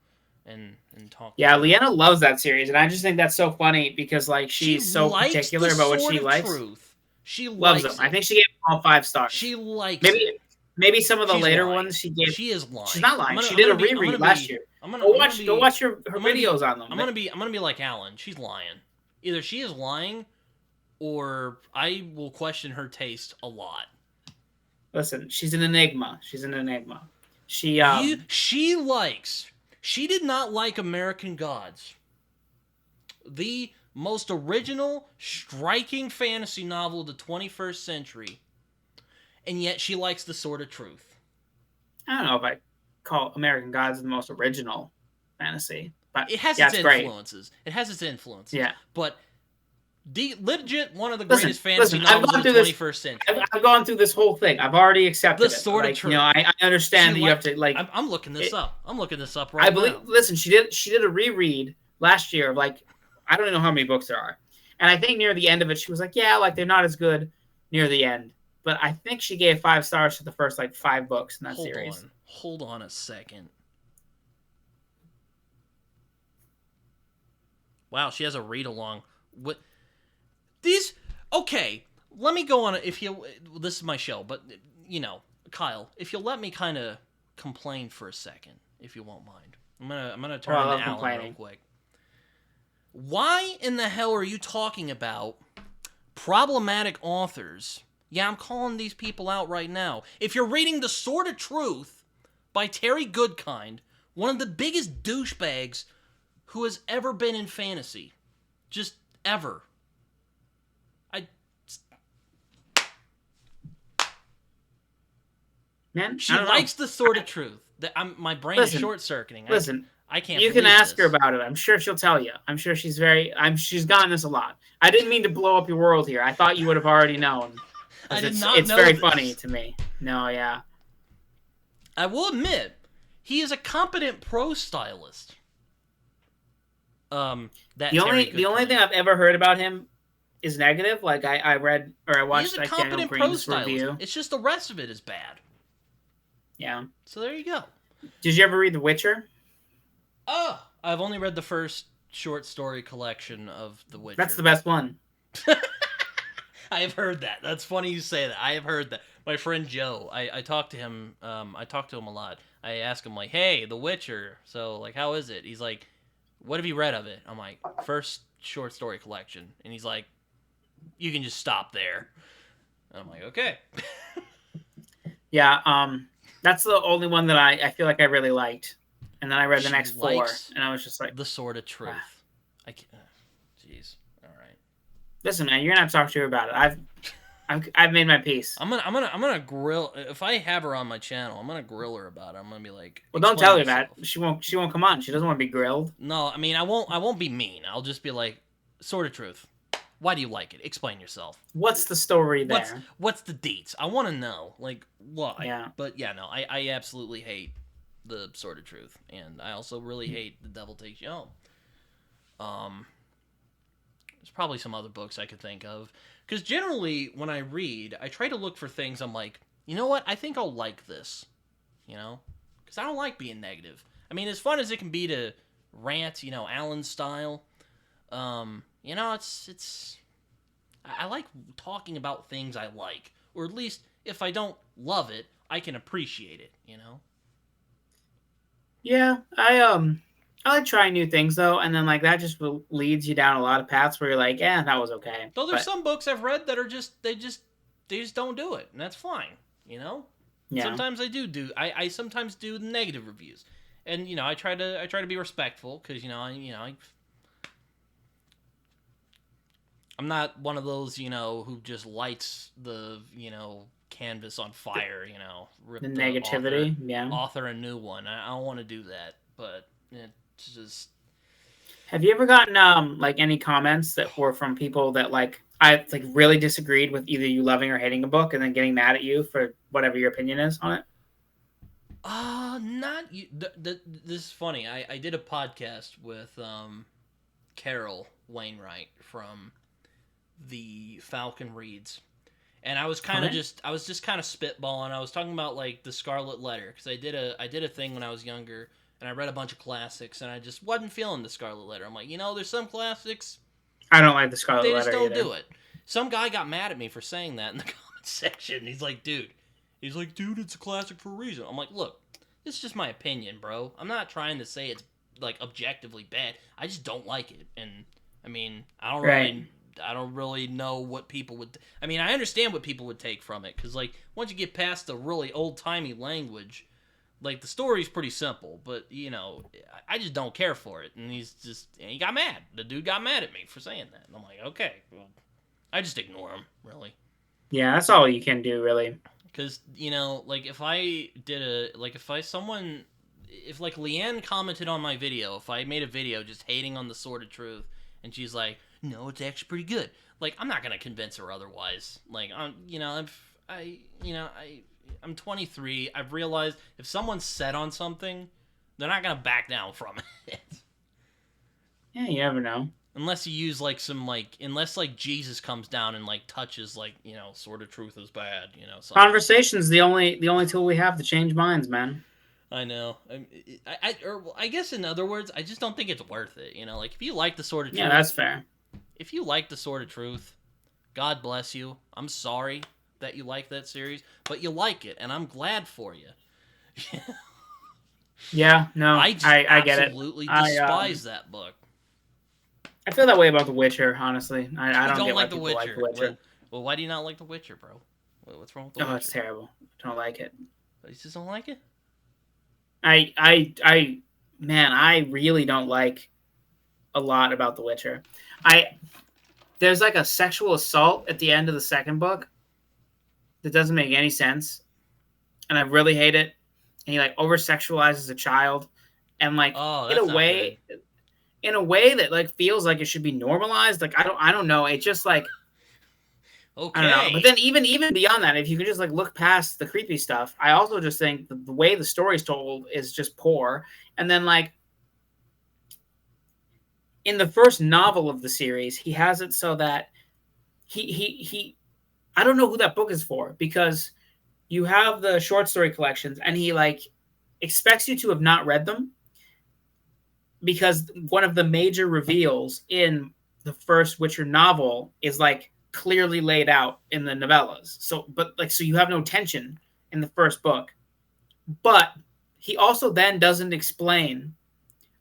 and talk. Yeah, Leanna loves that series, and I just think that's so funny because like she's so particular about what she likes. Truth. She loves them. I think she gave them all 5 stars. She likes maybe some of the later ones she gave. She is lying. She's not lying. She did a reread last year. Go watch her videos on them. I'm gonna be like Alan. She's lying. Either she is lying, or I will question her taste a lot. Listen, she's an enigma. She did not like American Gods, the most original, striking fantasy novel of the 21st century, and yet she likes The Sword of Truth. I don't know if I call American Gods the most original fantasy, but it has its influences. Great. It has its influences. Yeah, but legit one of the greatest fantasy novels of the 21st century. I've gone through this whole thing. I've already accepted The Sword of Truth. I understand that you have to like. I'm looking this up. I'm looking this up right now. Listen, she did a reread last year of like, I don't know how many books there are, and I think near the end of it she was like, yeah, like they're not as good near the end. But I think she gave 5 stars to the first like 5 books in that series. Hold on a second. Wow, she has a read along. What these? Okay, let me go on. This is my show, but Kyle, if you'll let me kind of complain for a second, if you won't mind, I'm gonna turn to Alan real quick. Why in the hell are you talking about problematic authors? Yeah, I'm calling these people out right now. If you're reading The Sword of Truth by Terry Goodkind, one of the biggest douchebags who has ever been in fantasy. Just ever. Man, she likes The Sword of Truth. My brain is short-circuiting. Listen, I can't. You can ask her about it. I'm sure she'll tell you. I'm sure she's gotten this a lot. I didn't mean to blow up your world here. I thought you would have already known. I did It's not it's know very this. funny to me. No, yeah. I will admit, he is a competent prose stylist. That The only thing I've ever heard about him is negative. Like I read or I He is watched a like Daniel competent prose Green's stylist. review. It's just the rest of it is bad. Yeah. So there you go. Did you ever read The Witcher? Oh, I've only read the first short story collection of The Witcher. That's the best one. I have heard that. That's funny you say that. I have heard that. My friend Joe, I talked to him. I talked to him a lot. I asked him like, "Hey, The Witcher. So like, how is it?" He's like, "What have you read of it?" I'm like, "First short story collection," and he's like, "You can just stop there." And I'm like, "Okay." Yeah. That's the only one that I feel like I really liked, and then I read the She next 4, likes and I was just like, The Sword of Truth. I can't. Jeez. All right. "Listen, man, you're gonna have to talk to her about it. I've made my peace." I'm gonna grill. If I have her on my channel, I'm gonna grill her about it. I'm gonna be like, Well, don't tell her "Explain that. yourself." She won't come on. She doesn't want to be grilled. No, I mean, I won't be mean. I'll just be like, Sword of Truth. Why do you like it? Explain yourself. What's the story there? What's the deets? I want to know, like, why. Yeah. But yeah, no, I absolutely hate the Sword of Truth, and I also really hate The Devil Takes You Home. There's probably some other books I could think of, because generally when I read, I try to look for things I'm like, you know what? I think I'll like this, you know, because I don't like being negative. I mean, as fun as it can be to rant, you know, Alan style. You know, I like talking about things I like, or at least if I don't love it, I can appreciate it, you know? Yeah, I like trying new things though, and then like that just leads you down a lot of paths where you're like, yeah, that was okay. Though there's some books I've read that are they just don't do it, and that's fine, you know? Yeah. Sometimes I sometimes do negative reviews. And you know, I try to be respectful, cuz I'm not one of those, you know, who just lights the, you know, canvas on fire, you know, rip the negativity, author a new one. I don't want to do that, but it's just. Have you ever gotten like any comments that were from people that like I like really disagreed with either you loving or hating a book, and then getting mad at you for whatever your opinion is on it? Not you. This is funny. I did a podcast with Carol Wainwright from the Falcon Reads, and I was kind of just spitballing. I was talking about like the Scarlet Letter, because I did a thing when I was younger, and I read a bunch of classics, and I just wasn't feeling the Scarlet Letter. I'm like, you know, there's some classics I don't like the Scarlet Letter. They just don't either. do it. Some guy got mad at me for saying that in the comment section. He's like, dude, it's a classic for a reason. I'm like, look, this is just my opinion, bro. I'm not trying to say it's like objectively bad. I just don't like it, and I mean, I don't really know what people would. I mean, I understand what people would take from it, because like once you get past the really old timey language, like the story's pretty simple, but you know, I just don't care for it. And he got mad. The dude got mad at me for saying that, and I'm like, okay, well, I just ignore him, really. Yeah, that's all you can do, really. Because you know, like if like Leanne commented on my video, if I made a video just hating on the Sword of Truth, and she's like, no, it's actually pretty good. Like, I'm not gonna convince her otherwise. Like, I'm 23. I've realized if someone's set on something, they're not gonna back down from it. Yeah, you never know. Unless you use unless Jesus comes down and like touches Sword of Truth is bad, something. Conversation's the only tool we have to change minds, man. I know. I guess in other words, I just don't think it's worth it. Like if you like the Sword of Truth. Yeah, that's fair. If you like the Sword of Truth, God bless you. I'm sorry that you like that series, but you like it, and I'm glad for you. Yeah, no, I get it. Absolutely despise that book. I feel that way about The Witcher, honestly. I don't get like why The people Witcher. like The Witcher. Well, why do you not like The Witcher, bro? What's wrong with The Witcher? Oh, it's terrible. I don't like it. You just don't like it? I really don't like a lot about The Witcher. There's like a sexual assault at the end of the second book that doesn't make any sense, and I really hate it. And he like over sexualizes a child, and like in a way that like feels like it should be normalized. Like I don't know. It just like I don't know. Okay. But then even beyond that, if you could just like look past the creepy stuff, I also just think the way the story's told is just poor. And then like in the first novel of the series, he has it so that he I don't know who that book is for, because you have the short story collections and he like expects you to have not read them, because one of the major reveals in the first Witcher novel is like clearly laid out in the novellas. So you have no tension in the first book. But he also then doesn't explain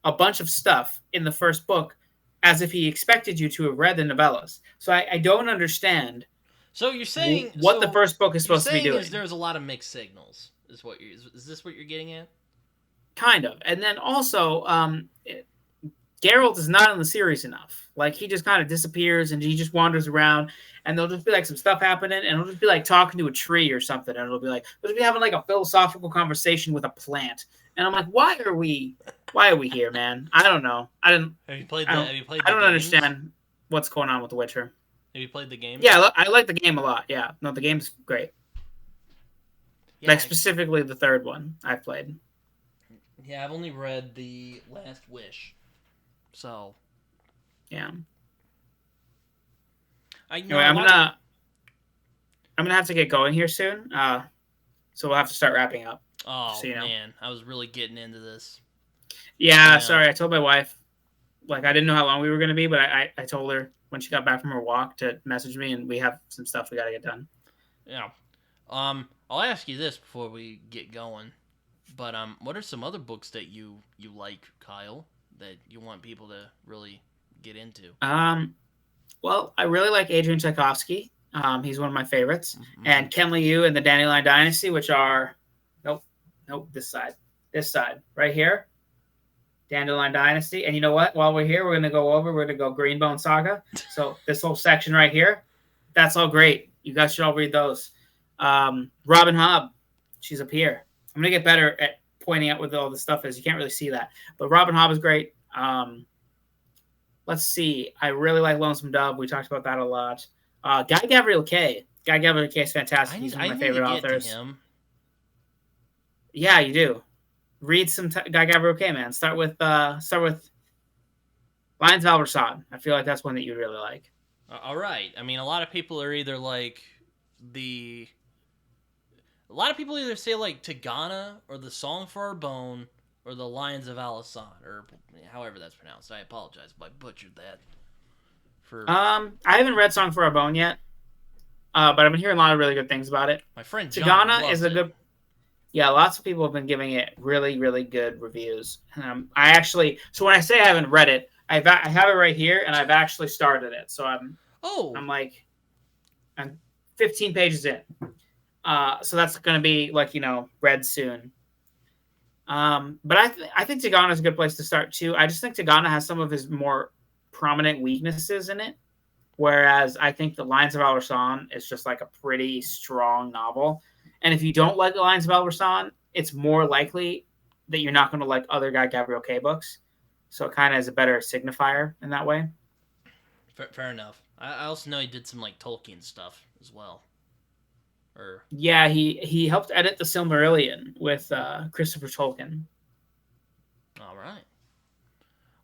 a bunch of stuff in the first book as if he expected you to have read the novellas. So I don't understand So you're saying what the first book is you're supposed to be saying doing. is there's a lot of mixed signals. Is this what you're getting at? Kind of. And then also, Geralt is not in the series enough. Like, he just kind of disappears and he just wanders around, and there'll just be like some stuff happening, and it'll just be like talking to a tree or something, and it'll be like, we'll just be having like a philosophical conversation with a plant. And I'm like, why are we here, man? I don't know. Have you played the I don't understand what's going on with The Witcher. Have you played the game? Yeah, I like the game a lot. Yeah. No, the game's great. Yeah, like, specifically the third one I've played. Yeah, I've only read The Last Wish. So. Yeah. Anyway, I'm gonna have to get going here soon. So we'll have to start wrapping up. Oh, so, man. I was really getting into this. Yeah, sorry. I told my wife, like, I didn't know how long we were going to be, but I told her when she got back from her walk to message me, and we have some stuff we got to get done. Yeah. I'll ask you this before we get going. But what are some other books that you like, Kyle, that you want people to really get into? Well, I really like Adrian Tchaikovsky. He's one of my favorites. Mm-hmm. And Ken Liu and the Dandelion Dynasty, which are this side right here. Dandelion Dynasty. And you know what? While we're here, we're gonna go Greenbone Saga. So this whole section right here, that's all great. You guys should all read those. Robin Hobb, she's up here. I'm gonna get better at pointing out what all the stuff is. You can't really see that, but Robin Hobb is great. Let's see. I really like Lonesome Dove. We talked about that a lot. Guy Gavriel Kay. Guy Gavriel Kay is fantastic. He's one of my favorite authors. Him. Yeah, you do. Read some Guy Gavriel Kay, man. Start with Lions of Alversod. I feel like that's one that you'd really like. All right. I mean, a lot of people are either like a lot of people either say like Tigana or the Song for Our Bone or the Lions of Alisson, or however that's pronounced. I apologize if I butchered that. I haven't read Song for Our Bone yet, but I've been hearing a lot of really good things about it. My friend John Tigana is a good. Yeah, lots of people have been giving it really, really good reviews. So when I say I haven't read it, I have it right here, and I've actually started it. So I'm 15 pages in. So that's going to be read soon. But I think Tigana is a good place to start too. I just think Tigana has some of his more prominent weaknesses in it, whereas I think the Lions of Alversod is just like a pretty strong novel. And if you don't like the Lions of Alversod, it's more likely that you're not going to like other Guy Gavriel Kay books. So it kind of is a better signifier in that way. Fair enough. I also know he did some like Tolkien stuff as well. Yeah, he helped edit the Silmarillion with Christopher Tolkien. All right.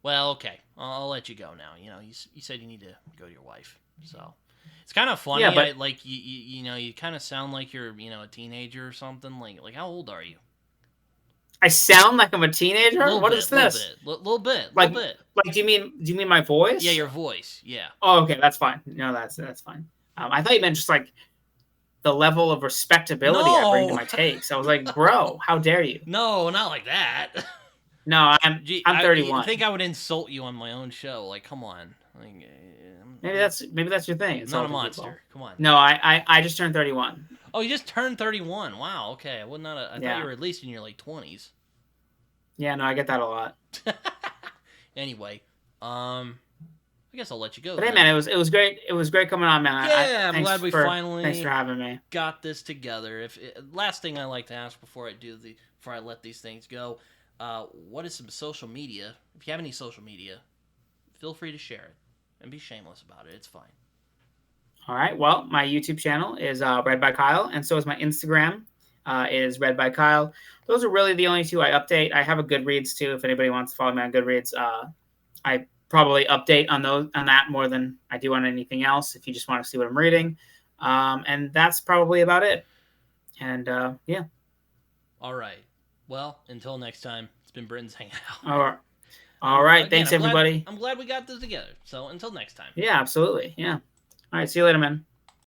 Well, okay. I'll let you go now. You said you need to go to your wife, so it's kind of funny. Yeah, but you kind of sound like you're a teenager or something. Like how old are you? I sound like I'm a teenager. What is this? Little bit. Like, do you mean my voice? Yeah, your voice. Yeah. Oh, okay, that's fine. No, that's fine. I thought you meant just like the level of respectability I bring to my takes. I was like, bro, how dare you? No, not like that. No, I'm 31. I think I would insult you on my own show. Like, come on. Like, maybe that's your thing. It's not a monster. People. Come on. No, I just turned 31. Oh, you just turned 31. Wow. Okay. I thought you were at least in your like 20s. Yeah. No, I get that a lot. Anyway, I guess I'll let you go. But hey, man, it was great. It was great coming on, man. Yeah, I'm glad we finally thanks for having me. Got this together. Last thing I like to ask before I let these things go, what is some social media? If you have any social media, feel free to share it and be shameless about it. It's fine. All right. Well, my YouTube channel is Read by Kyle, and so is my Instagram is Read by Kyle. Those are really the only two I update. I have a Goodreads too. If anybody wants to follow me on Goodreads, I probably update on that more than I do on anything else. If you just want to see what I'm reading, and that's probably about it. And yeah. All right. Well, until next time, it's been Britton's Hangout. All right. Again, Thanks, everybody. I'm glad we got this together. So until next time. Yeah, absolutely. Yeah. All right. See you later, man.